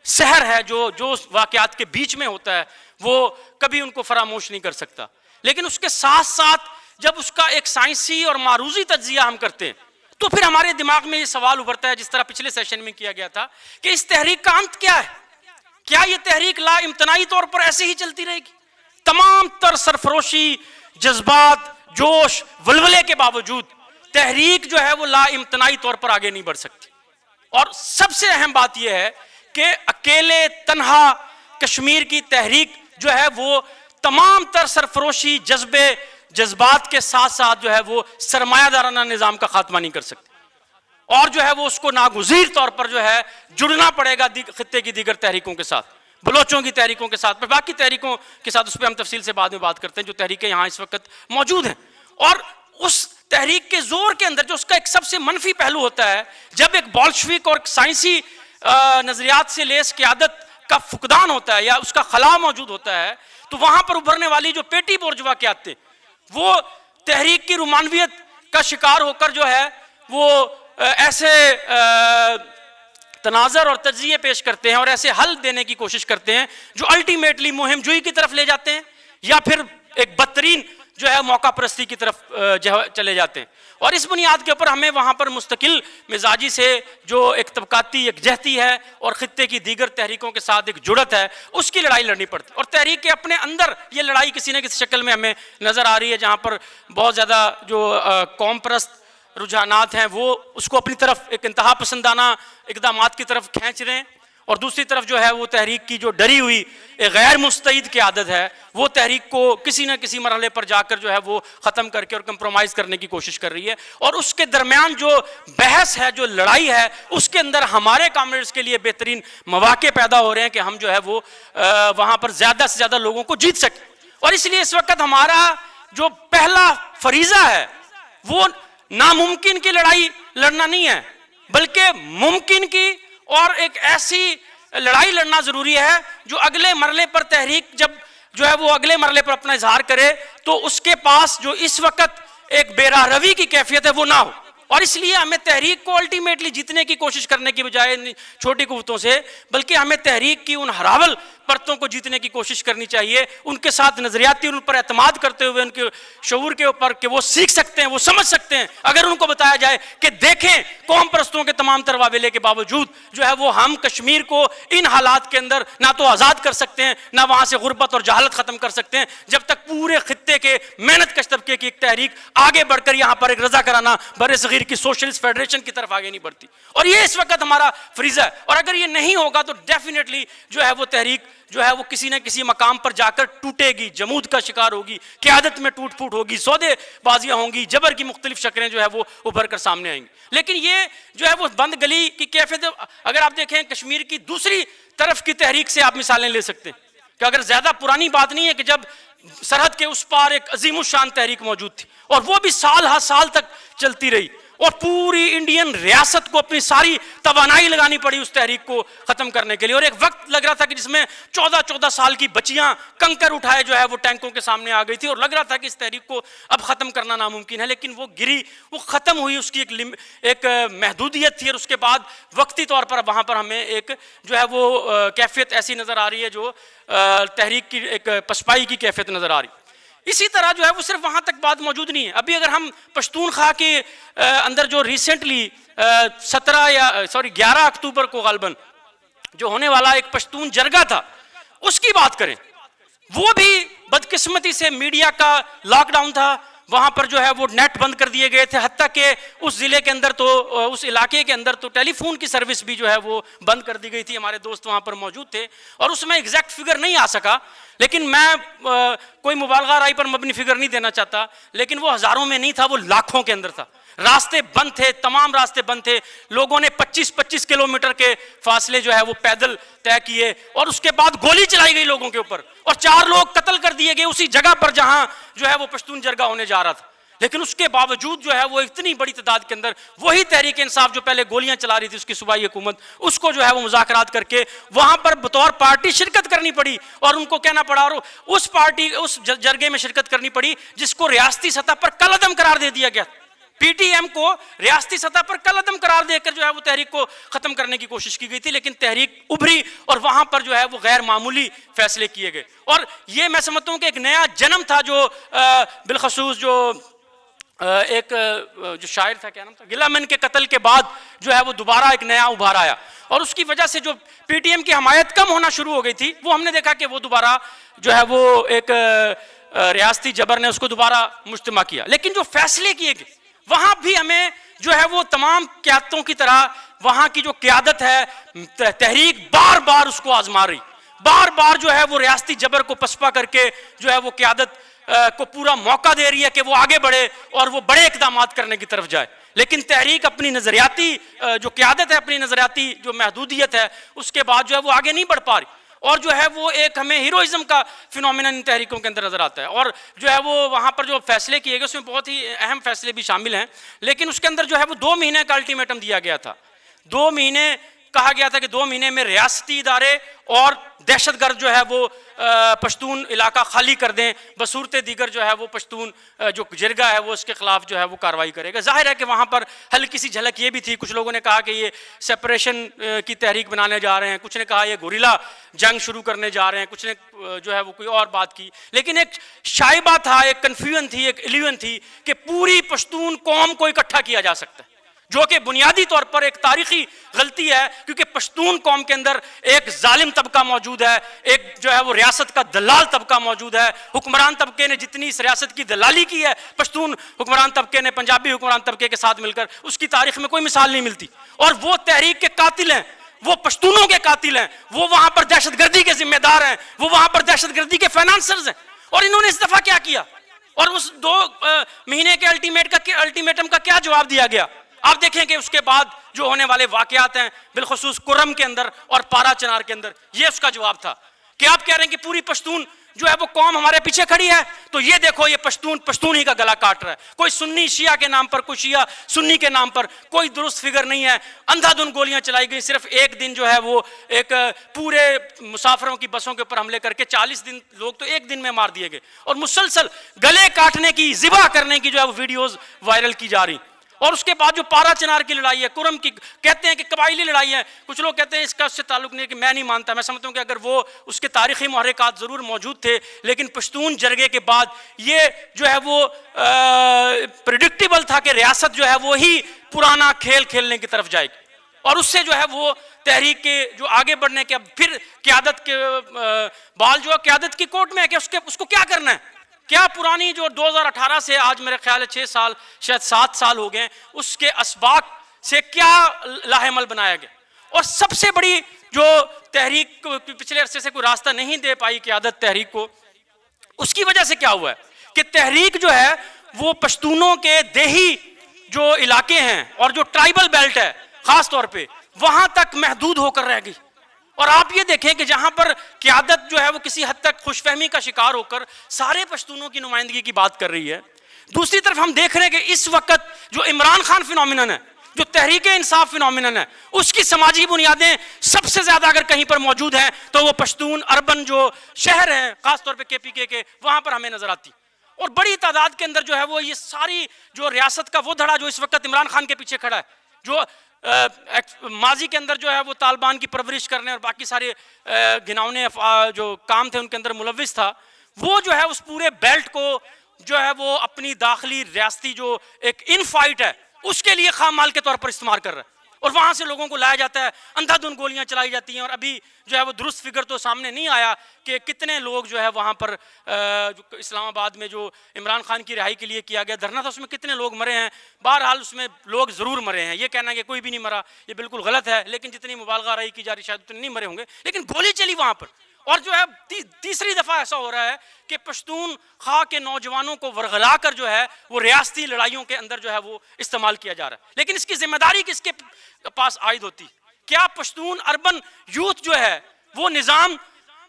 سحر ہے جو واقعات کے بیچ میں ہوتا ہے وہ کبھی ان کو فراموش نہیں کر سکتا، لیکن اس کے ساتھ ساتھ جب اس کا ایک سائنسی اور معروضی تجزیہ ہم کرتے ہیں تو پھر ہمارے دماغ میں یہ سوال ابھرتا ہے جس طرح پچھلے سیشن میں کیا گیا تھا کہ اس تحریک کا انت کیا ہے؟ کیا یہ تحریک لا امتناعی طور پر ایسے ہی چلتی رہے گی؟ تمام تر سرفروشی، جذبات، جوش، ولولے کے باوجود تحریک جو ہے وہ لا امتناعی طور پر آگے نہیں بڑھ سکتی، اور سب سے اہم بات یہ ہے کہ اکیلے تنہا کشمیر کی تحریک جو ہے وہ تمام تر سرفروشی، جذبات کے ساتھ ساتھ جو ہے وہ سرمایہ دارانہ نظام کا خاتمہ نہیں کر سکتے، اور جو ہے وہ اس کو ناگزیر طور پر جو ہے جڑنا پڑے گا خطے کی دیگر تحریکوں کے ساتھ، بلوچوں کی تحریکوں کے ساتھ، باقی تحریکوں کے ساتھ، اس پہ ہم تفصیل سے بعد میں بات کرتے ہیں جو تحریکیں یہاں اس وقت موجود ہیں۔ اور اس تحریک کے زور کے اندر جو اس کا ایک سب سے منفی پہلو ہوتا ہے، جب ایک بولشوک اور سائنسی نظریات سے لیس قیادت کا فقدان ہوتا ہے یا اس کا خلا موجود ہوتا ہے، تو وہاں پر ابھرنے والی جو پیٹی بورجوا قیادتیں وہ تحریک کی رومانویت کا شکار ہو کر جو ہے وہ ایسے تناظر اور تجزیے پیش کرتے ہیں اور ایسے حل دینے کی کوشش کرتے ہیں جو الٹیمیٹلی مہم جوئی کی طرف لے جاتے ہیں، یا پھر ایک بدترین جو ہے موقع پرستی کی طرف چلے جاتے ہیں. اور اس بنیاد کے اوپر ہمیں وہاں پر مستقل مزاجی سے جو ایک طبقاتی یکجہتی ہے اور خطے کی دیگر تحریکوں کے ساتھ ایک جڑت ہے, اس کی لڑائی لڑنی پڑتی. اور تحریک کے اپنے اندر یہ لڑائی کسی نہ کسی شکل میں ہمیں نظر آ رہی ہے, جہاں پر بہت زیادہ جو قوم پرست رجحانات ہیں وہ اس کو اپنی طرف ایک انتہا پسندانہ اقدامات کی طرف کھینچ رہے ہیں, اور دوسری طرف جو ہے وہ تحریک کی جو ڈری ہوئی ایک غیر مستعد قیادت ہے وہ تحریک کو کسی نہ کسی مرحلے پر جا کر جو ہے وہ ختم کر کے اور کمپرومائز کرنے کی کوشش کر رہی ہے. اور اس کے درمیان جو بحث ہے, جو لڑائی ہے, اس کے اندر ہمارے کامریڈز کے لیے بہترین مواقع پیدا ہو رہے ہیں کہ ہم جو ہے وہ وہاں پر زیادہ سے زیادہ لوگوں کو جیت سکیں. اور اس لیے اس وقت ہمارا جو پہلا فریضہ ہے وہ ناممکن کی لڑائی لڑنا نہیں ہے, بلکہ ممکن کی اور ایک ایسی لڑائی لڑنا ضروری ہے جو اگلے مرحلے پر تحریک جب جو ہے وہ اگلے مرحلے پر اپنا اظہار کرے تو اس کے پاس جو اس وقت ایک بے راہ روی کی کیفیت ہے وہ نہ ہو. اور اس لیے ہمیں تحریک کو الٹیمیٹلی جیتنے کی کوشش کرنے کی بجائے چھوٹی قوتوں سے, بلکہ ہمیں تحریک کی ان ہراول پرتوں کو جیتنے کی کوشش کرنی چاہیے, ان کے ساتھ نظریاتی ان پر اعتماد کرتے ہوئے ان کے شعور کے اوپر کہ وہ سیکھ سکتے ہیں, وہ سمجھ سکتے ہیں. اگر ان کو بتایا جائے کہ دیکھیں قوم پرستوں کے تمام تر واویلے کے باوجود جو ہے وہ ہم کشمیر کو ان حالات کے اندر نہ تو آزاد کر سکتے ہیں, نہ وہاں سے غربت اور جہالت ختم کر سکتے ہیں جب تک پورے خطے کے محنت کش طبقے کی ایک تحریک آگے بڑھ کر یہاں پر ایک رضا کرانا بر صغیر کی سوشلسٹ فیڈریشن کی طرف آگے نہیں بڑھتی. اور یہ اس وقت ہمارا فریضہ ہے, اور اگر یہ نہیں ہوگا تو ڈیفینیٹلی جو ہے وہ تحریک جو ہے وہ کسی نہ کسی مقام پر جا کر ٹوٹے گی, جمود کا شکار ہوگی, قیادت میں ٹوٹ پھوٹ ہوگی, سودے بازیاں ہوں گی, جبر کی مختلف شکلیں جو ہے وہ ابھر کر سامنے آئیں گی. لیکن یہ جو ہے وہ بند گلی کی کیفیت, اگر آپ دیکھیں کشمیر کی دوسری طرف کی تحریک سے آپ مثالیں لے سکتے ہیں کہ اگر زیادہ پرانی بات نہیں ہے کہ جب سرحد کے اس پار ایک عظیم الشان تحریک موجود تھی اور وہ بھی سال ہر سال تک چلتی رہی, اور پوری انڈین ریاست کو اپنی ساری توانائی لگانی پڑی اس تحریک کو ختم کرنے کے لیے. اور ایک وقت لگ رہا تھا کہ جس میں 14 سال کی بچیاں کنکر اٹھائے جو ہے وہ ٹینکوں کے سامنے آ گئی تھی, اور لگ رہا تھا کہ اس تحریک کو اب ختم کرنا ناممکن ہے. لیکن وہ گری, وہ ختم ہوئی, اس کی ایک محدودیت تھی, اور اس کے بعد وقتی طور پر وہاں پر ہمیں ایک جو ہے وہ کیفیت ایسی نظر آ رہی ہے جو تحریک کی ایک پسپائی کی کیفیت نظر آ رہی. اسی طرح جو ہے وہ صرف وہاں تک بات موجود نہیں ہے. ابھی اگر ہم پشتونخوا کے اندر جو ریسنٹلی 11 اکتوبر کو غالباً جو ہونے والا ایک پشتون جرگہ تھا اس کی بات کریں, وہ بھی بدقسمتی سے میڈیا کا لاک ڈاؤن تھا, وہاں پر جو ہے وہ نیٹ بند کر دیے گئے تھے, حتیٰ کہ اس ضلع کے اندر تو اس علاقے کے اندر تو ٹیلی فون کی سروس بھی جو ہے وہ بند کر دی گئی تھی. ہمارے دوست وہاں پر موجود تھے, اور اس میں ایگزیکٹ فگر نہیں آ سکا, لیکن میں کوئی مبالغہ رائی پر مبنی فگر نہیں دینا چاہتا, لیکن وہ ہزاروں میں نہیں تھا, وہ لاکھوں کے اندر تھا. راستے بند تھے, تمام راستے بند تھے, لوگوں نے 25 کلومیٹر کے فاصلے جو ہے وہ پیدل طے کیے, اور اس کے بعد گولی چلائی گئی لوگوں کے اوپر, اور 4 لوگ قتل کر دیے گئے اسی جگہ پر جہاں جو ہے وہ پشتون جرگہ ہونے جا رہا تھا. لیکن اس کے باوجود جو ہے وہ اتنی بڑی تعداد کے اندر وہی تحریک انصاف جو پہلے گولیاں چلا رہی تھی اس کی صوبائی حکومت, اس کو جو ہے وہ مذاکرات کر کے وہاں پر بطور پارٹی شرکت کرنی پڑی, اور ان کو کہنا پڑا, اور اس پارٹی اس جرگے میں شرکت کرنی پڑی جس کو ریاستی سطح پر کالعدم قرار دے دیا گیا. پی ٹی ایم کو ریاستی سطح پر کالعدم قرار دے کر جو ہے وہ تحریک کو ختم کرنے کی کوشش کی گئی تھی, لیکن تحریک ابھری اور وہاں پر جو ہے وہ غیر معمولی فیصلے کیے گئے. اور یہ میں سمجھتا ہوں کہ ایک نیا جنم تھا جو بالخصوص جو ایک جو شاعر تھا, کیا نام تھا, گلا من کے قتل کے بعد جو ہے وہ دوبارہ ایک نیا ابھار آیا, اور اس کی وجہ سے جو پی ٹی ایم کی حمایت کم ہونا شروع ہو گئی تھی وہ ہم نے دیکھا کہ وہ دوبارہ جو ہے وہ ایک ریاستی جبر نے اس کو دوبارہ مجتمع کیا. لیکن جو فیصلے کیے گئے وہاں بھی ہمیں جو ہے وہ تمام قیادتوں کی طرح وہاں کی جو قیادت ہے تحریک بار بار اس کو آزما رہی, بار بار جو ہے وہ ریاستی جبر کو پسپا کر کے جو ہے وہ قیادت کو پورا موقع دے رہی ہے کہ وہ آگے بڑھے اور وہ بڑے اقدامات کرنے کی طرف جائے. لیکن تحریک اپنی نظریاتی جو قیادت ہے, اپنی نظریاتی جو محدودیت ہے, اس کے بعد جو ہے وہ آگے نہیں بڑھ پا رہی, اور جو ہے وہ ایک ہمیں ہیروئزم کا فینومینن ان تحریکوں کے اندر نظر آتا ہے. اور جو ہے وہ وہاں پر جو فیصلے کیے گئے اس میں بہت ہی اہم فیصلے بھی شامل ہیں, لیکن اس کے اندر جو ہے وہ 2 مہینے کا الٹیمیٹم دیا گیا تھا. 2 مہینے کہا گیا تھا کہ 2 مہینے میں ریاستی ادارے اور دہشت گرد جو ہے وہ پشتون علاقہ خالی کر دیں، بصورت دیگر جو ہے وہ پشتون جو جرگہ ہے وہ اس کے خلاف جو ہے وہ کارروائی کرے گا۔ ظاہر ہے کہ وہاں پر ہلکی سی جھلک یہ بھی تھی، کچھ لوگوں نے کہا کہ یہ سپریشن کی تحریک بنانے جا رہے ہیں، کچھ نے کہا یہ گوریلا جنگ شروع کرنے جا رہے ہیں، کچھ نے جو ہے وہ کوئی اور بات کی، لیکن ایک شائبہ تھا، ایک کنفیوژن تھی، ایک ایلیوژن تھی کہ پوری پشتون قوم کو اکٹھا کیا جا سکتا ہے، جو کہ بنیادی طور پر ایک تاریخی غلطی ہے، کیونکہ پشتون قوم کے اندر ایک ظالم طبقہ موجود ہے، ایک جو ہے وہ ریاست کا دلال طبقہ موجود ہے۔ حکمران طبقے نے جتنی اس ریاست کی دلالی کی ہے پشتون حکمران طبقے نے پنجابی حکمران طبقے کے ساتھ مل کر، اس کی تاریخ میں کوئی مثال نہیں ملتی، اور وہ تحریک کے قاتل ہیں، وہ پشتونوں کے قاتل ہیں، وہ وہاں پر دہشت گردی کے ذمہ دار ہیں، وہ وہاں پر دہشت گردی کے فائنانسرز ہیں، اور انہوں نے اس دفعہ کیا کیا، اور اس 2 مہینے کے الٹیمیٹم کا کیا جواب دیا گیا؟ آپ دیکھیں کہ اس کے بعد جو ہونے والے واقعات ہیں، بالخصوص کرم کے اندر اور پارا چنار کے اندر، یہ اس کا جواب تھا کہ آپ کہہ رہے ہیں کہ پوری پشتون جو ہے وہ قوم ہمارے پیچھے کھڑی ہے، تو یہ دیکھو یہ پشتون ہی کا گلا کاٹ رہا ہے، کوئی سنی شیعہ کے نام پر، کوئی شیعہ سنی کے نام پر کوئی درست فگر نہیں ہے، اندھا دھند گولیاں چلائی گئی، صرف ایک دن جو ہے وہ ایک پورے مسافروں کی بسوں کے اوپر حملے کر کے 40 دن لوگ تو ایک دن میں مار دیے گئے، اور مسلسل گلے کاٹنے کی، ذبح کرنے کی جو ہے وہ ویڈیوز وائرل کی جا رہی۔ اور اس کے بعد جو پارا چنار کی لڑائی ہے، کرم کی، کہتے ہیں کہ قبائلی لڑائی ہے، کچھ لوگ کہتے ہیں اس کا اس سے تعلق نہیں ہے، کہ میں نہیں مانتا، میں سمجھتا ہوں کہ اگر وہ اس کے تاریخی محرکات ضرور موجود تھے، لیکن پشتون جرگے کے بعد یہ جو ہے وہ پریڈکٹیبل تھا کہ ریاست جو ہے وہی پرانا کھیل کھیلنے کی طرف جائے گی، اور اس سے جو ہے وہ تحریک کے جو آگے بڑھنے کے، اب پھر قیادت کے بال جو ہے قیادت کی کوٹ میں ہے کہ اس کو کیا کرنا ہے، کیا پرانی جو 2018 سے آج میرے خیال ہے 6 سال شاید 7 سال ہو گئے، اس کے اسباق سے کیا لاحمل بنایا گیا، اور سب سے بڑی جو تحریک پچھلے عرصے سے کوئی راستہ نہیں دے پائی قیادت تحریک کو، اس کی وجہ سے کیا ہوا ہے کہ تحریک جو ہے وہ پشتونوں کے دیہی جو علاقے ہیں اور جو ٹرائبل بیلٹ ہے خاص طور پہ وہاں تک محدود ہو کر رہ گئی، اور آپ یہ دیکھیں کہ جہاں پر قیادت جو ہے وہ کسی حد تک خوش فہمی کا شکار ہو کر سارے پشتونوں کی نمائندگی کی بات کر رہی ہے، دوسری طرف ہم دیکھ رہے ہیں کہ اس وقت جو عمران خان فینومینن ہے، جو تحریک انصاف فینومینن ہے، اس کی سماجی بنیادیں سب سے زیادہ اگر کہیں پر موجود ہیں تو وہ پشتون اربن جو شہر ہیں خاص طور پہ KPK کے، وہاں پر ہمیں نظر آتی، اور بڑی تعداد کے اندر جو ہے وہ یہ ساری جو ریاست کا وہ دھڑا جو اس وقت عمران خان کے پیچھے کھڑا ہے، جو ماضی کے اندر جو ہے وہ طالبان کی پرورش کرنے اور باقی سارے گھناؤنے جو کام تھے ان کے اندر ملوث تھا، وہ جو ہے اس پورے بیلٹ کو جو ہے وہ اپنی داخلی ریاستی جو ایک ان فائٹ ہے اس کے لیے خام مال کے طور پر استعمال کر رہا ہے، اور وہاں سے لوگوں کو لایا جاتا ہے، اندھا دھند گولیاں چلائی جاتی ہیں، اور ابھی جو ہے وہ درست فگر تو سامنے نہیں آیا کہ کتنے لوگ جو ہے وہاں پر اسلام آباد میں جو عمران خان کی رہائی کے لیے کیا گیا دھرنا تھا، اس میں کتنے لوگ مرے ہیں، بہرحال اس میں لوگ ضرور مرے ہیں، یہ کہنا کہ کوئی بھی نہیں مرا یہ بالکل غلط ہے، لیکن جتنی مبالغہ رہی کی جا رہی شاید اتنے نہیں مرے ہوں گے، لیکن گولی چلی وہاں پر، اور جو ہے تیسری دفعہ ایسا ہو رہا ہے کہ پشتون خواہ کے نوجوانوں کو ورغلا کر جو ہے وہ ریاستی لڑائیوں کے اندر جو ہے وہ استعمال کیا جا رہا ہے، لیکن اس کی ذمہ داری کس کے پاس عائد ہوتی؟ کیا پشتون اربن یوتھ جو ہے وہ نظام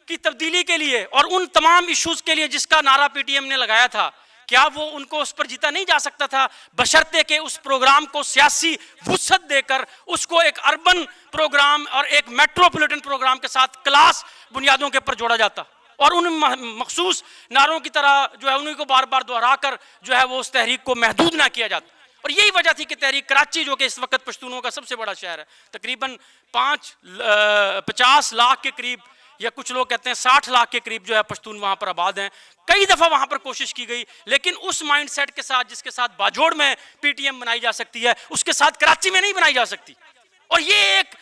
کی تبدیلی کے لیے اور ان تمام ایشوز کے لیے جس کا نعرہ PTM نے لگایا تھا، کیا وہ ان کو اس پر جیتا نہیں جا سکتا تھا بشرطے کہ اس پروگرام کو سیاسی وسعت دے کر اس کو ایک اربن پروگرام اور ایک میٹروپولیٹن پروگرام کے ساتھ کلاس بنیادوں کے پر جوڑا جاتا، اور ان مخصوص نعروں کی طرح جو ہے انہیں کو بار بار دہرا کر جو ہے وہ اس تحریک کو محدود نہ کیا جاتا، اور یہی وجہ تھی کہ تحریک کراچی جو کہ اس وقت پشتونوں کا سب سے بڑا شہر ہے، تقریباً 50 لاکھ کے قریب یا کچھ لوگ کہتے ہیں 60 لاکھ کے قریب جو ہے پشتون وہاں پر آباد ہیں، کئی دفعہ وہاں پر کوشش کی گئی، لیکن اس مائنڈ سیٹ کے ساتھ جس کے ساتھ باجوڑ میں PTM بنائی جا سکتی ہے اس کے ساتھ کراچی میں نہیں بنائی جا سکتی، اور یہ ایک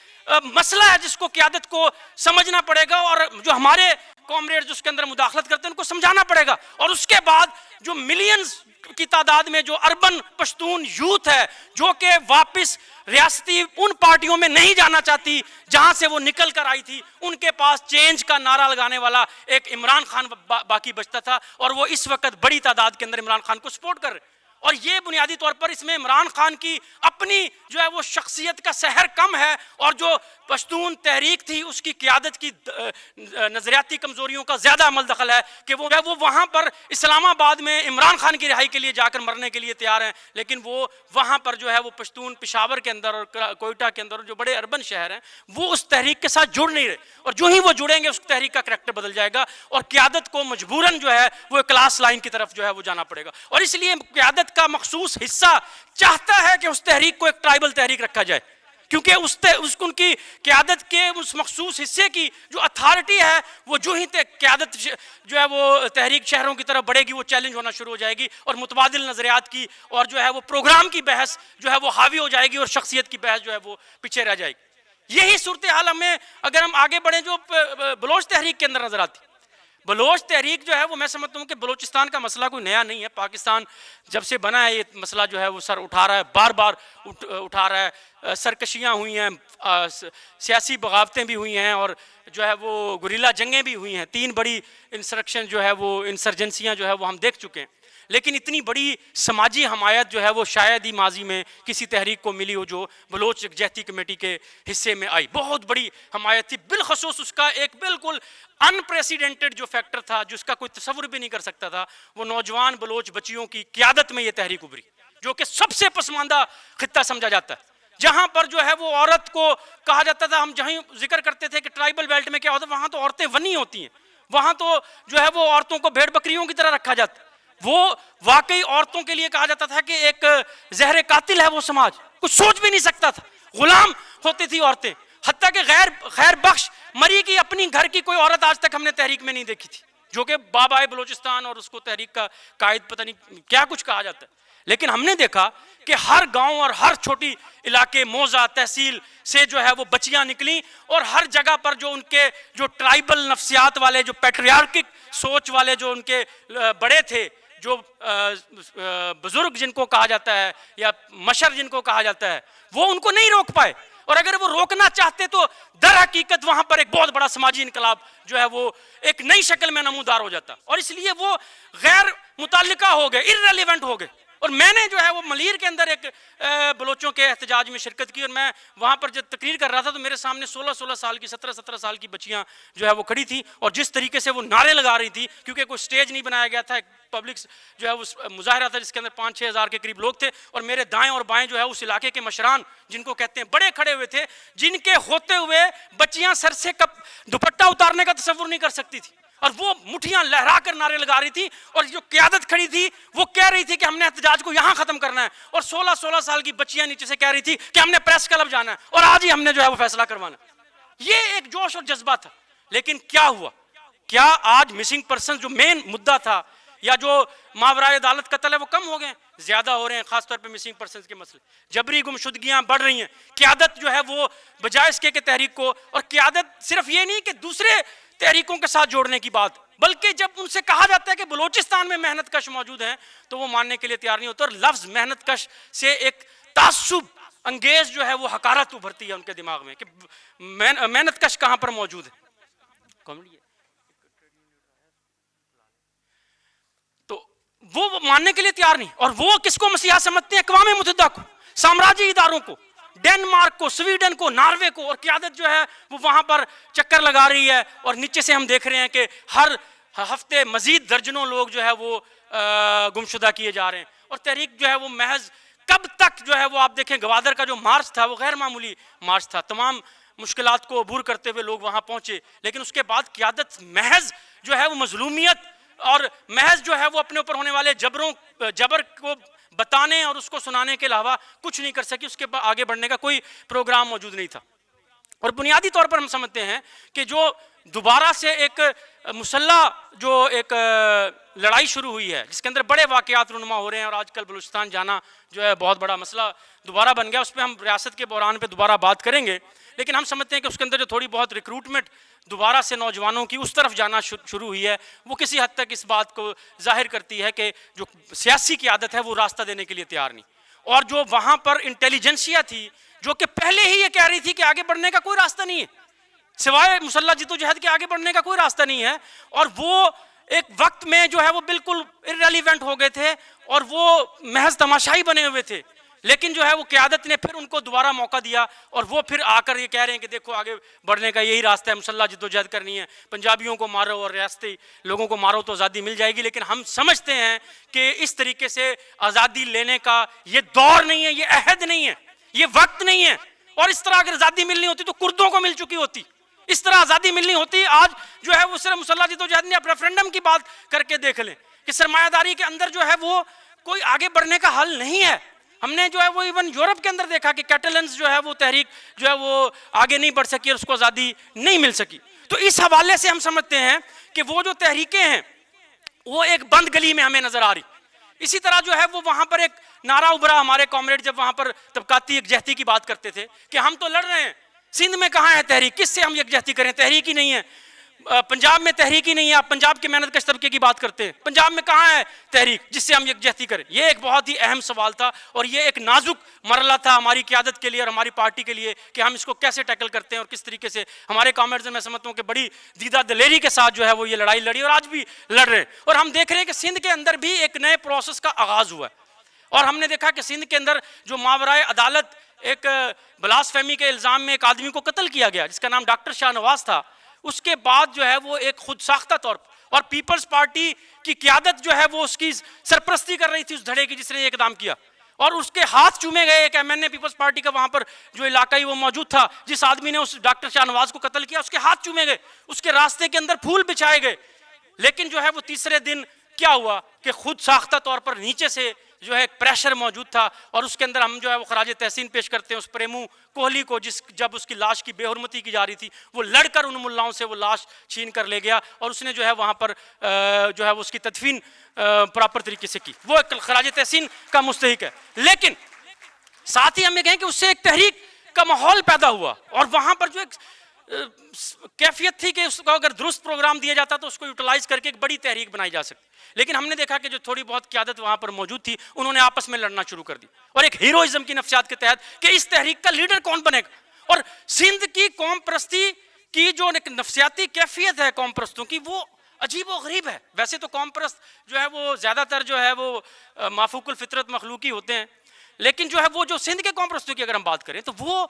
مسئلہ ہے جس کو قیادت کو سمجھنا پڑے گا، اور جو ہمارے کامریڈ جس کے اندر مداخلت کرتے ہیں ان کو سمجھانا پڑے گا، اور اس کے بعد جو ملینز کی تعداد میں جو اربن پشتون یوتھ ہے جو کہ واپس ریاستی ان پارٹیوں میں نہیں جانا چاہتی جہاں سے وہ نکل کر آئی تھی، ان کے پاس چینج کا نعرہ لگانے والا ایک عمران خان باقی بچتا تھا، اور وہ اس وقت بڑی تعداد کے اندر عمران خان کو سپورٹ کر رہے، اور یہ بنیادی طور پر اس میں عمران خان کی اپنی جو ہے وہ شخصیت کا سحر کم ہے، اور جو پشتون تحریک تھی اس کی قیادت کی نظریاتی کمزوریوں کا زیادہ عمل دخل ہے کہ وہ وہاں پر اسلام آباد میں عمران خان کی رہائی کے لیے جا کر مرنے کے لیے تیار ہیں، لیکن وہ وہاں پر جو ہے وہ پشتون پشاور کے اندر اور کوئٹہ کے اندر جو بڑے اربن شہر ہیں وہ اس تحریک کے ساتھ جڑ نہیں رہے، اور جو ہی وہ جڑیں گے اس تحریک کا کریکٹر بدل جائے گا اور قیادت کو مجبوراً جو ہے وہ کلاس لائن کی طرف جو ہے وہ جانا پڑے گا۔ اور اس لیے قیادت کا مخصوص حصہ چاہتا ہے کہ اس تحریک کو ایک ٹرائبل تحریک رکھا جائے، کیونکہ ان کی قیادت کے اس مخصوص حصے کی جو اتھارٹی ہے وہ جو ہی قیادت جو ہے وہ تحریک شہروں کی طرف بڑھے گی وہ چیلنج ہونا شروع ہو جائے گی، اور متبادل نظریات کی اور جو ہے وہ پروگرام کی بحث جو ہے وہ حاوی ہو جائے گی اور شخصیت کی بحث جو ہے وہ پیچھے رہ جائے گی۔ یہی صورتحال ہمیں اگر ہم آگے بڑھیں جو بلوچ تحریک کے اندر نظر آتی ہے۔ بلوچ تحریک جو ہے وہ میں سمجھتا ہوں کہ بلوچستان کا مسئلہ کوئی نیا نہیں ہے، پاکستان جب سے بنا ہے یہ مسئلہ جو ہے وہ سر اٹھا رہا ہے، بار بار اٹھا رہا ہے، سرکشیاں ہوئی ہیں، سیاسی بغاوتیں بھی ہوئی ہیں، اور جو ہے وہ گریلا جنگیں بھی ہوئی ہیں، 3 بڑی انسرکشن جو ہے وہ انسرجنسیاں جو ہے وہ ہم دیکھ چکے ہیں، لیکن اتنی بڑی سماجی حمایت جو ہے وہ شاید ہی ماضی میں کسی تحریک کو ملی ہو جو بلوچ یکجہتی کمیٹی کے حصے میں آئی۔ بہت بڑی حمایت تھی، بالخصوص اس کا ایک بالکل انپریسیڈنٹڈ جو فیکٹر تھا جس کا کوئی تصور بھی نہیں کر سکتا تھا، وہ نوجوان بلوچ بچیوں کی قیادت میں یہ تحریک ابھری، جو کہ سب سے پسماندہ خطہ سمجھا جاتا ہے، جہاں پر جو ہے وہ عورت کو کہا جاتا تھا، ہم جہاں ذکر کرتے تھے کہ ٹرائبل بیلٹ میں کیا ہوتا ہے، وہاں تو عورتیں ونی ہوتی ہیں، وہاں تو جو ہے وہ عورتوں کو بھیڑ بکریوں کی طرح رکھا جاتا ہے، وہ واقعی عورتوں کے لیے کہا جاتا تھا کہ ایک زہر قاتل ہے وہ سماج، کچھ سوچ بھی نہیں سکتا تھا، غلام ہوتی تھی عورتیں، حتیٰ کہ خیر بخش مری کی اپنی گھر کی کوئی عورت آج تک ہم نے تحریک میں نہیں دیکھی تھی، جو کہ بابا بلوچستان اور اس کو تحریک کا قائد پتہ نہیں کیا کچھ کہا جاتا ہے، لیکن ہم نے دیکھا کہ ہر گاؤں اور ہر چھوٹی علاقے موضع تحصیل سے جو ہے وہ بچیاں نکلیں، اور ہر جگہ پر جو ان کے جو ٹرائبل نفسیات والے جو پیٹریارکک سوچ والے جو ان کے بڑے تھے، جو بزرگ جن کو کہا جاتا ہے یا مشر جن کو کہا جاتا ہے، وہ ان کو نہیں روک پائے، اور اگر وہ روکنا چاہتے تو در حقیقت وہاں پر ایک بہت بڑا سماجی انقلاب جو ہے وہ ایک نئی شکل میں نمودار ہو جاتا، اور اس لیے وہ غیر متعلقہ ہو گئے، irrelevant ہو گئے۔ اور میں نے جو ہے وہ ملیر کے اندر ایک بلوچوں کے احتجاج میں شرکت کی، اور میں وہاں پر جب تقریر کر رہا تھا تو میرے سامنے 16 سال کی 17 سال کی بچیاں جو ہے وہ کھڑی تھیں، اور جس طریقے سے وہ نعرے لگا رہی تھی، کیونکہ کوئی سٹیج نہیں بنایا گیا تھا، ایک پبلک جو ہے وہ مظاہرہ تھا جس کے اندر 5-6 ہزار کے قریب لوگ تھے، اور میرے دائیں اور بائیں جو ہے اس علاقے کے مشران جن کو کہتے ہیں بڑے کھڑے ہوئے تھے، جن کے ہوتے ہوئے بچیاں سر سے دوپٹہ اتارنے کا تصور نہیں کر سکتی تھی، اور وہ مٹھیاں لہرا کر نعرے لگا رہی تھی، اور جو قیادت کھڑی تھی وہ کہہ رہی تھی کہ ہم نے احتجاج کو یہاں ختم کرنا ہے، اور 16 سال کی بچیاں نیچے سے کہہ رہی تھی کہ ہم نے پریس کلب جانا ہے اور آج ہی ہم نے جو ہے وہ فیصلہ کروانا ہے۔ یہ ایک جوش اور جذبہ تھا، لیکن کیا ہوا؟ کیا آج مسنگ پرسن جو مین مدعا تھا یا جو ماورائے عدالت قتل ہے وہ کم ہو گئے ہیں؟ زیادہ ہو رہے ہیں، خاص طور پہ مسنگ پرسنز کے مسئلے، جبری گمشدگیاں بڑھ رہی ہیں، قیادت جو ہے وہ بجائے اس کے تحریک کو، اور قیادت صرف یہ نہیں کہ دوسرے تحریکوں کے ساتھ جوڑنے کی بات، بلکہ جب ان سے کہا جاتا ہے کہ بلوچستان میں محنت کش موجود ہیں تو وہ ماننے کے لیے تیار نہیں ہوتا، اور لفظ محنت کش سے ایک تعصب انگیز جو ہے وہ حقارت ابھرتی ہے ان کے دماغ میں کہ محنت کش کہاں پر موجود ہے، تو وہ ماننے کے لیے تیار نہیں، اور وہ کس کو مسیحا سمجھتے ہیں؟ اقوام متحدہ کو، سامراجی اداروں کو، ڈینمارک کو، سویڈن کو، ناروے کو، اور قیادت جو ہے وہ وہاں پر چکر لگا رہی ہے، اور نیچے سے ہم دیکھ رہے ہیں کہ ہر ہفتے مزید درجنوں لوگ جو ہے وہ گمشدہ کیے جا رہے ہیں، اور تحریک جو ہے وہ محض کب تک جو ہے وہ آپ دیکھیں گوادر کا جو مارچ تھا وہ غیر معمولی مارچ تھا، تمام مشکلات کو عبور کرتے ہوئے لوگ وہاں پہنچے، لیکن اس کے بعد قیادت محض جو ہے وہ مظلومیت اور محض جو ہے وہ اپنے اوپر ہونے والے جبر کو بتانے اور اس کو سنانے کے علاوہ کچھ نہیں کر سکی، اس کے آگے بڑھنے کا کوئی پروگرام موجود نہیں تھا۔ اور بنیادی طور پر ہم سمجھتے ہیں کہ جو دوبارہ سے ایک مسلح جو ایک لڑائی شروع ہوئی ہے جس کے اندر بڑے واقعات رونما ہو رہے ہیں، اور آج کل بلوچستان جانا جو ہے بہت بڑا مسئلہ دوبارہ بن گیا، اس پہ ہم ریاست کے بحران پہ دوبارہ بات کریں گے، لیکن ہم سمجھتے ہیں کہ اس کے اندر جو تھوڑی بہت ریکروٹمنٹ دوبارہ سے نوجوانوں کی اس طرف جانا شروع ہوئی ہے، وہ کسی حد تک اس بات کو ظاہر کرتی ہے کہ جو سیاسی قیادت ہے وہ راستہ دینے کے لیے تیار نہیں، اور جو وہاں پر انٹیلیجنسیا تھی جو کہ پہلے ہی یہ کہہ رہی تھی کہ آگے بڑھنے کا کوئی راستہ نہیں ہے، سوائے مسلح جدوجہد کے آگے بڑھنے کا کوئی راستہ نہیں ہے، اور وہ ایک وقت میں جو ہے وہ بالکل irrelevant ہو گئے تھے، اور وہ محض تماشائی بنے ہوئے تھے، لیکن جو ہے وہ قیادت نے پھر ان کو دوبارہ موقع دیا اور وہ پھر آ کر یہ کہہ رہے ہیں کہ دیکھو آگے بڑھنے کا یہی راستہ ہے، مسلح جدوجہد کرنی ہے، پنجابیوں کو مارو اور ریاستی لوگوں کو مارو تو آزادی مل جائے گی. لیکن ہم سمجھتے ہیں کہ اس طریقے سے آزادی لینے کا یہ دور نہیں ہے، یہ عہد نہیں ہے، یہ وقت نہیں ہے. اور اس طرح اگر آزادی ملنی ہوتی تو کردوں کو مل چکی ہوتی. اس طرح آزادی ملنی ہوتی. آج جو ہے وہ صرف مسلح جدوجہد نے. آپ ریفرینڈم کی بات کر کے دیکھ لیں کہ سرمایہ داری کے اندر جو ہے وہ کوئی آگے بڑھنے کا حل نہیں ہے. ہم نے جو ہے وہ ایون یورپ کے اندر دیکھا کہ کیٹلنز جو ہے وہ تحریک جو ہے وہ آگے نہیں بڑھ سکی اور اس کو آزادی نہیں مل سکی. تو اس حوالے سے ہم سمجھتے ہیں کہ وہ جو تحریکیں ہیں وہ ایک بند گلی میں ہمیں نظر آ رہی. اسی طرح جو ہے وہ وہاں پر ایک نعرہ ابھرا ہمارے کامریڈ جب وہاں پر طبقاتی یکجہتی کی بات کرتے تھے کہ ہم تو لڑ رہے ہیں، سندھ میں کہاں ہے تحریک، کس سے ہم یکجہتی کریں، تحریک ہی نہیں ہے. پنجاب میں تحریک ہی نہیں ہے. آپ پنجاب کے محنت کش طبقے کی بات کرتے ہیں، پنجاب میں کہاں ہے تحریک جس سے ہم یکجہتی کریں. یہ ایک بہت ہی اہم سوال تھا اور یہ ایک نازک مرحلہ تھا ہماری قیادت کے لیے اور ہماری پارٹی کے لیے کہ ہم اس کو کیسے ٹیکل کرتے ہیں اور کس طریقے سے. ہمارے کامریڈز میں سمجھتا ہوں کہ بڑی دیدہ دلیری کے ساتھ جو ہے وہ یہ لڑائی لڑی اور آج بھی لڑ رہے ہیں. اور ہم دیکھ رہے ہیں کہ سندھ کے اندر بھی ایک نئے پروسیس کا آغاز ہوا ہے اور ہم نے دیکھا کہ سندھ کے اندر جو ماورائے عدالت ایک بلاسفیمی کے الزام میں ایک آدمی کو قتل کیا گیا جس کا نام ڈاکٹر شاہ نواز تھا. اس کے بعد جو ہے وہ ایک خود ساختہ طور پر اور پیپلز پارٹی کی قیادت جو ہے وہ اس کی سرپرستی کر رہی تھی اس دھڑے کی جس نے یہ اقدام کیا اور اس کے ہاتھ چومے گئے. ایک ایم این اے پیپلز پارٹی کا وہاں پر جو علاقائی وہ موجود تھا، جس آدمی نے اس ڈاکٹر شاہ نواز کو قتل کیا، اس کے ہاتھ چومے گئے، اس کے راستے کے اندر پھول بچھائے گئے. لیکن جو ہے وہ تیسرے دن کیا ہوا کہ خود ساختہ طور پر نیچے سے جو ہے ایک پریشر موجود تھا اور اس کے اندر ہم جو ہے وہ خراج تحسین پیش کرتے ہیں اس پریمو کوہلی کو جب اس کی لاش کی بے حرمتی کی جا رہی تھی، وہ لڑ کر ان ملاؤں سے وہ لاش چھین کر لے گیا اور اس نے جو ہے وہاں پر جو ہے وہ اس کی تدفین پراپر طریقے سے کی. وہ ایک خراج تحسین کا مستحق ہے. لیکن ساتھ ہی ہم یہ کہیں کہ اس سے ایک تحریک کا ماحول پیدا ہوا اور وہاں پر جو ایک کیفیت تھی کہ اس کو اگر درست پروگرام دیا جاتا تو اس کو یوٹیلائز کر کے ایک بڑی تحریک بنائی جا سکتی. لیکن ہم نے دیکھا کہ جو تھوڑی بہت قیادت وہاں پر موجود تھی انہوں نے آپس میں لڑنا شروع کر دی اور ایک ہیروئزم کی نفسیات کے تحت کہ اس تحریک کا لیڈر کون بنے گا. اور سندھ کی قوم پرستی کی جو ایک نفسیاتی کیفیت ہے قوم پرستوں کی وہ عجیب و غریب ہے. ویسے تو قوم پرست جو ہے وہ زیادہ تر جو ہے وہ مافوق الفطرت مخلوقی ہوتے ہیں، لیکن جو ہے وہ جو سندھ کے قوم پرستوں کی اگر ہم بات کریں تو وہ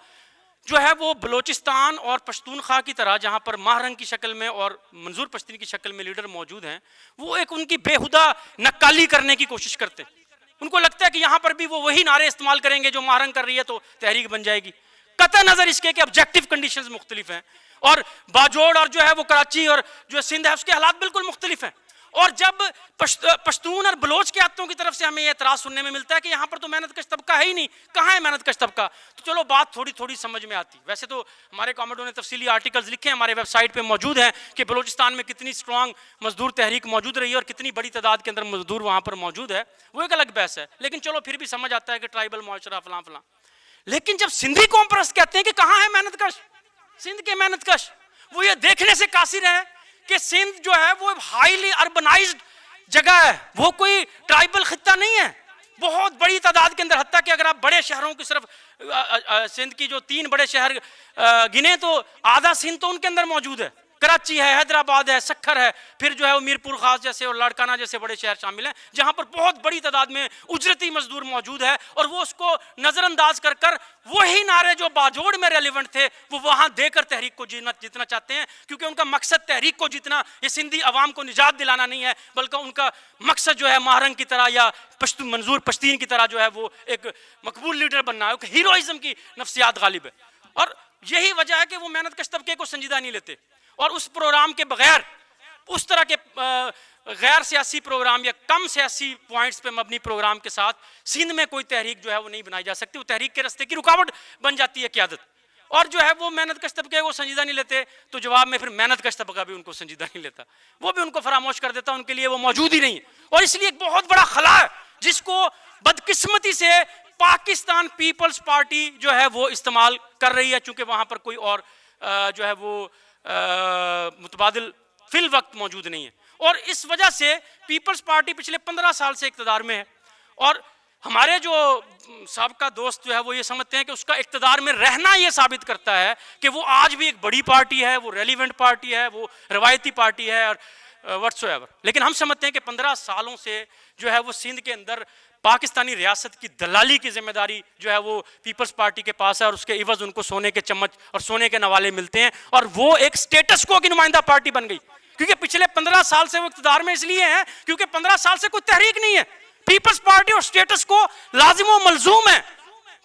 جو ہے وہ بلوچستان اور پشتونخوا کی طرح جہاں پر ماہ رنگ کی شکل میں اور منظور پشتین کی شکل میں لیڈر موجود ہیں، وہ ایک ان کی بےہودہ نکالی کرنے کی کوشش کرتے ہیں. ان کو لگتا ہے کہ یہاں پر بھی وہ وہی نعرے استعمال کریں گے جو ماہ رنگ کر رہی ہے تو تحریک بن جائے گی، قطع نظر اس کے کہ آبجیکٹو کنڈیشنز مختلف ہیں اور باجوڑ اور جو ہے وہ کراچی اور جو سندھ ہے اس کے حالات بالکل مختلف ہیں. اور جب پشتون اور بلوچ کے ہاتھوں کی طرف سے ہمیں یہ اعتراض سننے میں ملتا ہے کہ یہاں پر تو محنت کش طبقہ ہے ہی نہیں، کہاں ہے محنت کش طبقہ، تو چلو بات تھوڑی تھوڑی سمجھ میں آتی. ویسے تو ہمارے کامریڈوں نے تفصیلی آرٹیکلز لکھے ہیں، ہمارے ویب سائٹ پہ موجود ہیں کہ بلوچستان میں کتنی اسٹرانگ مزدور تحریک موجود رہی ہے اور کتنی بڑی تعداد کے اندر مزدور وہاں پر موجود ہے. وہ ایک الگ بحث ہے، لیکن چلو پھر بھی سمجھ آتا ہے کہ ٹرائبل معاشرہ فلاں فلاں. لیکن جب سندھی قوم پرست کہتے ہیں کہ کہاں ہے محنت کش، سندھ کے محنت کش، وہ یہ دیکھنے سے قاصر ہیں کہ سندھ جو ہے وہ ہائیلی اربنائزڈ جگہ ہے، وہ کوئی ٹرائبل خطہ نہیں ہے. بہت بڑی تعداد کے اندر، حتیٰ کہ اگر آپ بڑے شہروں کی صرف سندھ کی جو 3 بڑے شہر گنے تو آدھا سندھ تو ان کے اندر موجود ہے. کراچی ہے، حیدرآباد ہے، سکھر ہے، پھر جو ہے وہ میر پور خاص جیسے اور لاڑکانہ جیسے بڑے شہر شامل ہیں جہاں پر بہت بڑی تعداد میں اجرتی مزدور موجود ہے اور وہ اس کو نظر انداز کر کر وہی نعرے جو باجوڑ میں ریلیونٹ تھے وہ وہاں دے کر تحریک کو جیتنا چاہتے ہیں، کیونکہ ان کا مقصد تحریک کو جیتنا یہ سندھی عوام کو نجات دلانا نہیں ہے، بلکہ ان کا مقصد جو ہے ماہ رنگ کی طرح یا منظور پشتین کی طرح جو ہے وہ ایک مقبول لیڈر بننا ہے. ایک ہیروئزم کی نفسیات غالب ہے اور یہی وجہ ہے کہ وہ محنت کش طبقے کو سنجیدہ نہیں لیتے اور اس پروگرام کے بغیر، اس طرح کے غیر سیاسی پروگرام یا کم سیاسی پوائنٹس پہ مبنی پروگرام کے ساتھ سندھ میں کوئی تحریک جو ہے وہ نہیں بنائی جا سکتی. وہ تحریک کے راستے کی رکاوٹ بن جاتی ہے قیادت. اور جو ہے وہ محنت کش طبقے کو سنجیدہ نہیں لیتے تو جواب میں پھر محنت کش طبقہ بھی ان کو سنجیدہ نہیں لیتا، وہ بھی ان کو فراموش کر دیتا، ان کے لیے وہ موجود ہی نہیں ہے. اور اس لیے ایک بہت بڑا خلا ہے جس کو بدقسمتی سے پاکستان پیپلز پارٹی جو ہے وہ استعمال کر رہی ہے، چونکہ وہاں پر کوئی اور جو ہے وہ متبادل فی الوقت موجود نہیں ہے. اور اس وجہ سے پیپلز پارٹی پچھلے 15 سال سے اقتدار میں ہے اور ہمارے جو سابقہ دوست جو ہے وہ یہ سمجھتے ہیں کہ اس کا اقتدار میں رہنا یہ ثابت کرتا ہے کہ وہ آج بھی ایک بڑی پارٹی ہے، وہ ریلیونٹ پارٹی ہے، وہ روایتی پارٹی ہے اور وٹس ایور. لیکن ہم سمجھتے ہیں کہ 15 سالوں سے جو ہے وہ سندھ کے اندر پاکستانی ریاست کی دلالی کی ذمہ داری جو ہے وہ پیپلز پارٹی کے پاس ہے، اور اس کے عوض ان کو سونے کے چمچ اور سونے کے نوالے ملتے ہیں، اور وہ ایک سٹیٹس کو کی نمائندہ پارٹی بن گئی. کیونکہ پچھلے 15 سال سے وہ اقتدار میں اس لیے ہیں کیونکہ 15 سال سے کوئی تحریک نہیں ہے. پیپلز پارٹی اور سٹیٹس کو لازم و ملزوم ہے.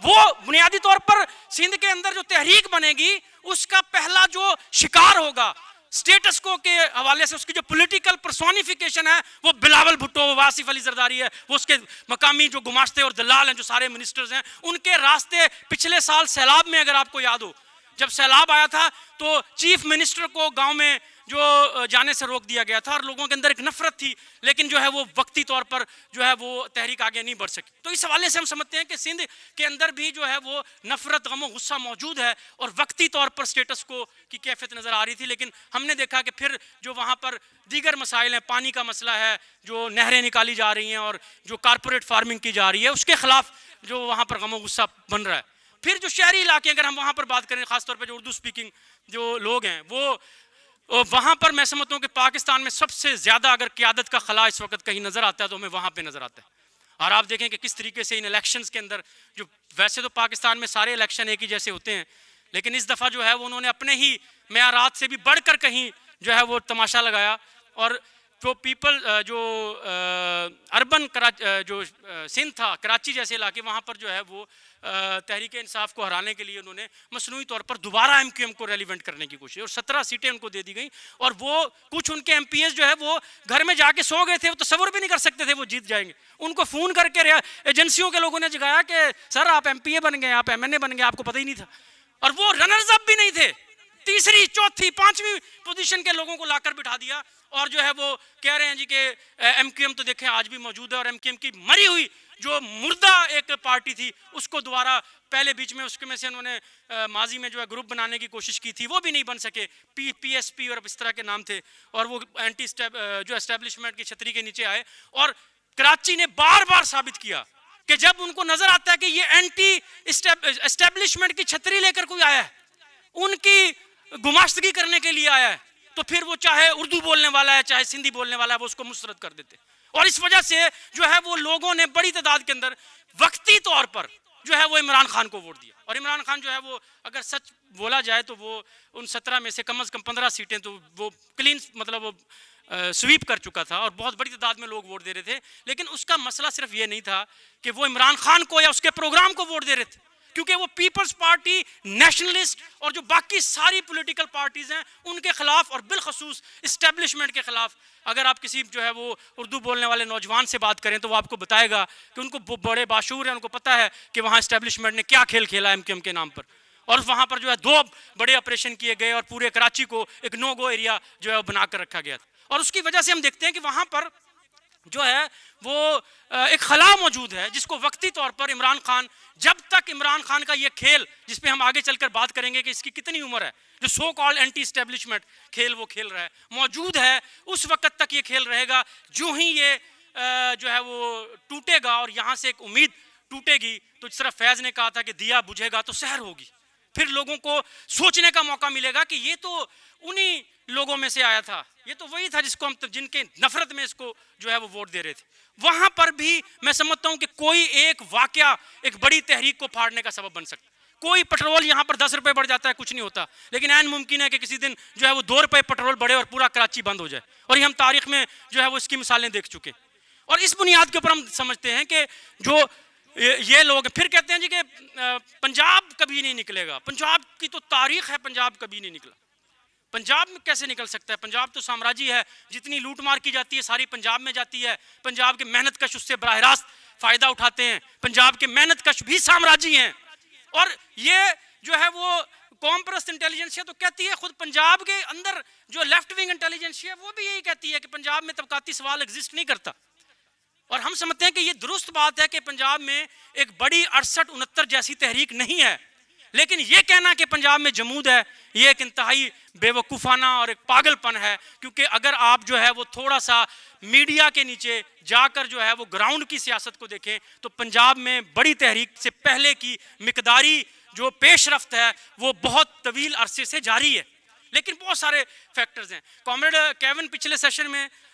وہ بنیادی طور پر سندھ کے اندر جو تحریک بنے گی اس کا پہلا جو شکار ہوگا سٹیٹس کو کے حوالے سے، اس کی جو پولیٹیکل پرسونیفیکیشن ہے وہ بلاول بھٹو، وہ آصف علی زرداری ہے، وہ اس کے مقامی جو گماشتے اور دلال ہیں، جو سارے منسٹرز ہیں، ان کے راستے. پچھلے سال سیلاب میں اگر آپ کو یاد ہو، جب سیلاب آیا تھا تو چیف منسٹر کو گاؤں میں جو جانے سے روک دیا گیا تھا، اور لوگوں کے اندر ایک نفرت تھی، لیکن جو ہے وہ وقتی طور پر جو ہے وہ تحریک آگے نہیں بڑھ سکی. تو اس حوالے سے ہم سمجھتے ہیں کہ سندھ کے اندر بھی جو ہے وہ نفرت، غم و غصہ موجود ہے، اور وقتی طور پر سٹیٹس کو کی کیفیت نظر آ رہی تھی. لیکن ہم نے دیکھا کہ پھر جو وہاں پر دیگر مسائل ہیں، پانی کا مسئلہ ہے، جو نہریں نکالی جا رہی ہیں اور جو کارپوریٹ فارمنگ کی جا رہی ہے، اس کے خلاف جو وہاں پر غم و غصہ بن رہا ہے. پھر جو شہری علاقے، اگر ہم وہاں پر بات کریں، خاص طور پہ جو اردو سپیکنگ جو لوگ ہیں، وہ وہاں پر میں سمجھتا ہوں کہ پاکستان میں سب سے زیادہ اگر قیادت کا خلا اس وقت کہیں نظر آتا ہے تو ہمیں وہاں پہ نظر آتا ہے. اور آپ دیکھیں کہ کس طریقے سے ان الیکشنز کے اندر، جو ویسے تو پاکستان میں سارے الیکشن ایک ہی جیسے ہوتے ہیں، لیکن اس دفعہ جو ہے وہ انہوں نے اپنے ہی معیارات سے بھی بڑھ کر کہیں جو ہے وہ تماشا لگایا. اور جو پیپل جو اربن جو سندھ تھا، کراچی جیسے علاقے، وہاں پر جو ہے وہ تحریک انصاف کو ہرانے کے لیے انہوں نے مصنوعی طور پر دوبارہ ایم کیو ایم کو ریلیونٹ کرنے کی کوشش، اور 17 سیٹیں ان کو دے دی گئیں. اور وہ کچھ ان کے ایم پی ایس جو ہے وہ گھر میں جا کے سو گئے تھے، وہ تصور بھی نہیں کر سکتے تھے وہ جیت جائیں گے. ان کو فون کر کے ایجنسیوں کے لوگوں نے جگایا کہ سر آپ ایم پی اے بن گئے، آپ ایم این اے بن گئے، آپ کو پتہ ہی نہیں تھا. اور وہ رنرز اپ بھی نہیں تھے، تیسری، چوتھی، پانچویں پوزیشن کے لوگوں کو لا کر بٹھا دیا. اور جو ہے وہ کہہ رہے ہیں جی کہ ایم کیو ایم تو دیکھیں آج بھی موجود ہے، اور ایم کیو ایم کی مری ہوئی جو مردہ ایک پارٹی تھی اس کو دوبارہ پہلے بیچ میں اس کے میں سے انہوں نے ماضی میں جو ہے گروپ بنانے کی کوشش کی تھی، وہ بھی نہیں بن سکے. پی ایس پی اور اس طرح کے نام تھے، اور وہ اینٹی جو اسٹیبلشمنٹ کی چھتری کے نیچے آئے. اور کراچی نے بار بار ثابت کیا کہ جب ان کو نظر آتا ہے کہ یہ اینٹی اسٹیبلشمنٹ کی چھتری لے کر کوئی آیا ہے، ان کی گماشتگی کرنے کے لیے آیا ہے، تو پھر وہ چاہے اردو بولنے والا ہے چاہے سندھی بولنے والا ہے، وہ اس کو مسترد کر دیتے. اور اس وجہ سے جو ہے وہ لوگوں نے بڑی تعداد کے اندر وقتی طور پر جو ہے وہ عمران خان کو ووٹ دیا. اور عمران خان جو ہے وہ اگر سچ بولا جائے تو وہ ان 17 میں سے کم از کم 15 سیٹیں تو وہ کلین مطلب وہ سویپ کر چکا تھا، اور بہت بڑی تعداد میں لوگ ووٹ دے رہے تھے. لیکن اس کا مسئلہ صرف یہ نہیں تھا کہ وہ عمران خان کو یا اس کے پروگرام کو ووٹ دے رہے تھے، کیونکہ وہ پیپلز پارٹی، نیشنلسٹ اور جو باقی ساری پولیٹیکل پارٹیز ہیں ان کے خلاف، اور بالخصوص اسٹیبلشمنٹ کے خلاف. اگر آپ کسی جو ہے وہ اردو بولنے والے نوجوان سے بات کریں تو وہ آپ کو بتائے گا کہ ان کو بڑے باشعور ہیں، ان کو پتہ ہے کہ وہاں اسٹیبلشمنٹ نے کیا کھیل کھیلا ایم کیو ایم کے نام پر. اور وہاں پر جو ہے 2 بڑے آپریشن کیے گئے، اور پورے کراچی کو ایک نو گو ایریا جو ہے بنا کر رکھا گیا تھا. اور اس کی وجہ سے ہم دیکھتے ہیں کہ وہاں پر جو ہے وہ ایک خلا موجود ہے جس کو وقتی طور پر عمران خان، جب تک عمران خان کا یہ کھیل، جس پہ ہم آگے چل کر بات کریں گے کہ اس کی کتنی عمر ہے، جو سو کال اینٹی اسٹیبلشمنٹ کھیل وہ کھیل رہا ہے موجود ہے، اس وقت تک یہ کھیل رہے گا. جو ہی یہ جو ہے وہ ٹوٹے گا اور یہاں سے ایک امید ٹوٹے گی، تو جس طرح فیض نے کہا تھا کہ دیا بجھے گا تو سحر ہوگی، پھر لوگوں کو سوچنے کا موقع ملے گا کہ یہ تو انہی لوگوں میں سے آیا تھا، یہ تو وہی تھا جس کو ہم جن کے نفرت میں اس کو جو ہے وہ ووٹ دے رہے تھے. وہاں پر بھی میں سمجھتا ہوں کہ کوئی ایک واقعہ ایک بڑی تحریک کو پھاڑنے کا سبب بن سکتا. کوئی پٹرول یہاں پر 10 روپے بڑھ جاتا ہے، کچھ نہیں ہوتا، لیکن عین ممکن ہے کہ کسی دن جو ہے وہ 2 روپے پٹرول بڑھے اور پورا کراچی بند ہو جائے. اور یہ ہم تاریخ میں جو ہے وہ اس کی مثالیں دیکھ چکے. اور اس بنیاد کے اوپر ہم سمجھتے ہیں کہ جو یہ لوگ پھر کہتے ہیں جی کہ پنجاب کبھی نہیں نکلے گا، پنجاب کی تو تاریخ ہے، پنجاب کبھی نہیں نکلا. پنجاب میں کیسے نکل سکتا ہے؟ پنجاب تو سامراجی ہے، جتنی لوٹ مار کی جاتی ہے ساری پنجاب میں جاتی ہے. پنجاب کے محنت کش اس سے براہ راست فائدہ اٹھاتے ہیں، پنجاب کے محنت کش بھی سامراجی ہیں. اور یہ جو ہے وہ قوم پرست انٹیلیجنسیا تو کہتی ہے، خود پنجاب کے اندر جو لیفٹ ونگ انٹیلیجنسیا وہ بھی یہی کہتی ہے کہ پنجاب میں طبقاتی سوال ایگزسٹ نہیں کرتا. اور ہم سمجھتے ہیں کہ یہ درست بات ہے کہ پنجاب میں ایک بڑی 68-69 جیسی تحریک نہیں ہے، لیکن یہ کہنا کہ پنجاب میں جمود ہے یہ ایک انتہائی بے وقوفانہ اور ایک پاگل پن ہے. کیونکہ اگر آپ جو ہے وہ تھوڑا سا میڈیا کے نیچے جا کر جو ہے وہ گراؤنڈ کی سیاست کو دیکھیں تو پنجاب میں بڑی تحریک سے پہلے کی مقداری جو پیش رفت ہے وہ بہت طویل عرصے سے جاری ہے، لیکن بہت سارے فیکٹرز ہیں. کامریڈ کیون پچھلے سیشن میں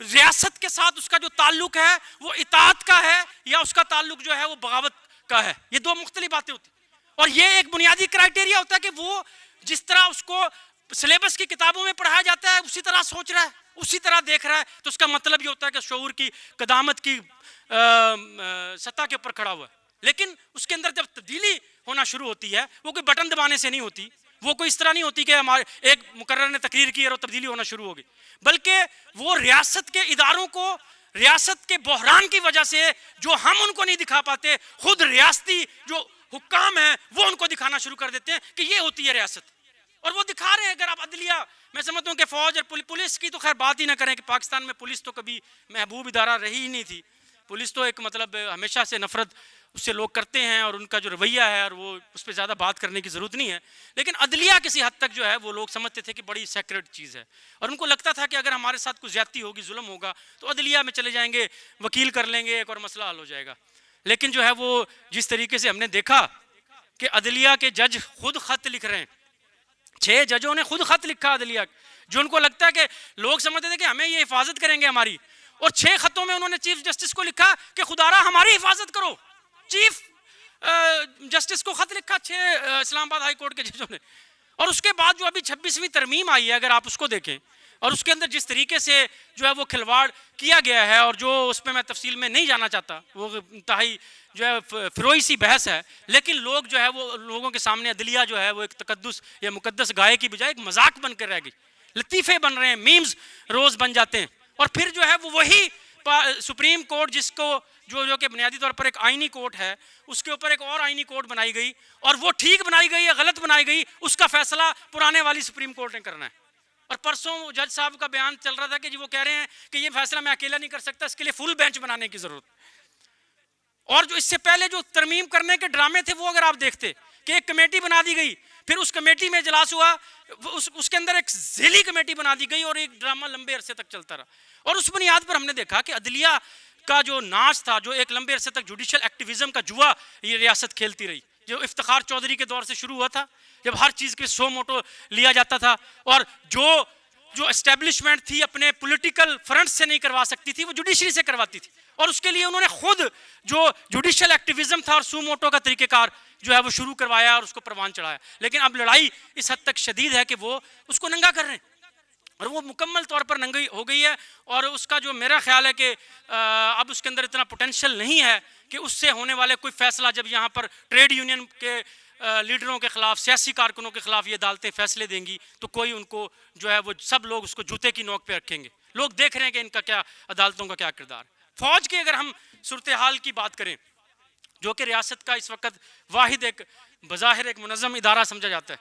ریاست کے ساتھ اس کا جو تعلق ہے وہ اطاعت کا ہے یا اس کا تعلق جو ہے وہ بغاوت کا ہے. یہ دو مختلف باتیں ہوتی ہیں. اور یہ ایک بنیادی کرائٹیریا ہوتا ہے کہ وہ جس طرح اس کو سلیبس کی کتابوں میں پڑھایا جاتا ہے اسی طرح سوچ رہا ہے, اسی طرح دیکھ رہا ہے, تو اس کا مطلب یہ ہوتا ہے کہ شعور کی قدامت کی سطح کے اوپر کھڑا ہوا ہے. لیکن اس کے اندر جب تبدیلی ہونا شروع ہوتی ہے وہ کوئی بٹن دبانے سے نہیں ہوتی, وہ کوئی اس طرح نہیں ہوتی کہ ہمارے ایک مقرر نے تقریر کی اور تبدیلی ہونا شروع ہو گئی, بلکہ وہ ریاست کے اداروں کو ریاست کے بحران کی وجہ سے جو ہم ان کو نہیں دکھا پاتے, خود ریاستی جو حکام ہیں وہ ان کو دکھانا شروع کر دیتے ہیں کہ یہ ہوتی ہے ریاست, اور وہ دکھا رہے ہیں. اگر آپ عدلیہ, میں سمجھتا ہوں کہ فوج اور پولیس کی تو خیر بات ہی نہ کریں کہ پاکستان میں پولیس تو کبھی محبوب ادارہ رہی ہی نہیں تھی. پولیس تو ایک مطلب ہمیشہ سے نفرت اس سے لوگ کرتے ہیں اور ان کا جو رویہ ہے اور وہ اس پہ زیادہ بات کرنے کی ضرورت نہیں ہے. لیکن عدلیہ کسی حد تک جو ہے وہ لوگ سمجھتے تھے کہ بڑی سیکریٹ چیز ہے, اور ان کو لگتا تھا کہ اگر ہمارے ساتھ کوئی زیادتی ہوگی, ظلم ہوگا, تو عدلیہ میں چلے جائیں گے, وکیل کر لیں گے, ایک اور مسئلہ حل ہو جائے گا. لیکن جو ہے وہ جس طریقے سے ہم نے دیکھا کہ عدلیہ کے جج خود خط لکھ رہے ہیں, 6 ججوں نے خود خط لکھا عدلیہ, جو ان کو لگتا ہے کہ لوگ سمجھتے تھے کہ ہمیں یہ حفاظت کریں گے ہماری, اور 6 خطوں میں انہوں نے چیف جسٹس کو لکھا کہ خدارا ہماری حفاظت کرو. چیف جسٹس کو خط لکھا 6 اسلام آباد ہائی کورٹ کے ججوں نے. اور اس کے بعد جو ابھی 26ویں ترمیم آئی ہے, اگر آپ اس کو دیکھیں, اور اس کے اندر جس طریقے سے جو ہے وہ کھلواڑ کیا گیا ہے, اور جو اس پہ میں تفصیل میں نہیں جانا چاہتا, وہ انتہائی جو ہے فروئی سی بحث ہے, لیکن لوگ جو ہے وہ لوگوں کے سامنے عدلیہ جو ہے وہ ایک تقدس یا مقدس گائے کی بجائے ایک مذاق بن کر رہ گئی. لطیفے بن رہے ہیں, میمز روز بن جاتے ہیں. اور پھر جو ہے وہ وہی سپریم کورٹ جس کو جو کہ بنیادی طور پر ایک آئینی کورٹ ہے, اس کے اوپر ایک اور آئینی کورٹ بنائی گئی, اور وہ ٹھیک بنائی گئی یا غلط بنائی گئی اس کا فیصلہ پرانے والی سپریم کورٹ نے کرنا ہے. اور پرسوں جج صاحب کا بیان چل رہا تھا کہ جی وہ کہہ رہے ہیں کہ یہ فیصلہ میں اکیلا نہیں کر سکتا, اس کے لیے فل بینچ بنانے کی ضرورت. اور جو اس سے پہلے جو ترمیم کرنے کے ڈرامے تھے وہ اگر آپ دیکھتے کہ ایک کمیٹی بنا دی گئی, پھر اس کمیٹی میں اجلاس ہوا, اس کے اندر ایک ذیلی کمیٹی بنا دی گئی, اور ایک ڈرامہ لمبے عرصے تک چلتا رہا. اور اس بنیاد پر ہم نے دیکھا کہ عدلیہ کا جو ناچ تھا, جو ایک لمبے عرصے تک جوڈیشل ایکٹیویزم کا جوا یہ ریاست کھیلتی رہی, جو افتخار چودھری کے دور سے شروع ہوا تھا, جب ہر چیز کے سو موٹو لیا جاتا تھا, اور جو اسٹیبلشمنٹ تھی اپنے پولیٹیکل فرنٹ سے نہیں کروا سکتی تھی, وہ جوڈیشری سے کرواتی تھی. اور اس کے لیے انہوں نے خود جو جوڈیشل ایکٹیویزم تھا اور سو موٹو کا طریقہ کار جو ہے وہ شروع کروایا اور اس کو پروان چڑھایا. لیکن اب لڑائی اس حد تک شدید ہے کہ وہ اس کو ننگا کر رہے ہیں, اور وہ مکمل طور پر ننگی ہو گئی ہے. اور اس کا جو میرا خیال ہے کہ اب اس کے اندر اتنا پوٹینشیل نہیں ہے کہ اس سے ہونے والے کوئی فیصلہ, جب یہاں پر ٹریڈ یونین کے لیڈروں کے خلاف, سیاسی کارکنوں کے خلاف یہ عدالتیں فیصلے دیں گی, تو کوئی ان کو جو ہے وہ سب لوگ اس کو جوتے کی نوک پہ رکھیں گے. لوگ دیکھ رہے ہیں کہ ان کا کیا, عدالتوں کا کیا کردار. فوج کی اگر ہم صورتحال کی بات کریں, جو کہ ریاست کا اس وقت واحد ایک بظاہر ایک منظم ادارہ سمجھا جاتا ہے,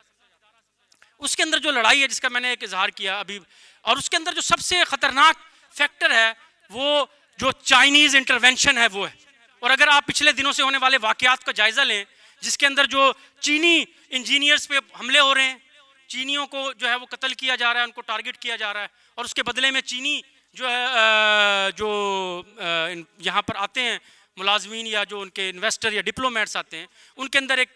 اس کے اندر جو لڑائی ہے جس کا میں نے ایک اظہار کیا ابھی, اور اس کے اندر جو سب سے خطرناک فیکٹر ہے وہ جو چائنیز انٹرونشن ہے وہ ہے. اور اگر آپ پچھلے دنوں سے ہونے والے واقعات کا جائزہ لیں, جس کے اندر جو چینی انجینئرز پہ حملے ہو رہے ہیں, چینیوں کو جو ہے وہ قتل کیا جا رہا ہے, ان کو ٹارگٹ کیا جا رہا ہے, اور اس کے بدلے میں چینی جو ہے جو یہاں پر آتے ہیں ملازمین یا جو ان کے انویسٹر یا ڈپلومیٹس آتے ہیں, ان کے اندر ایک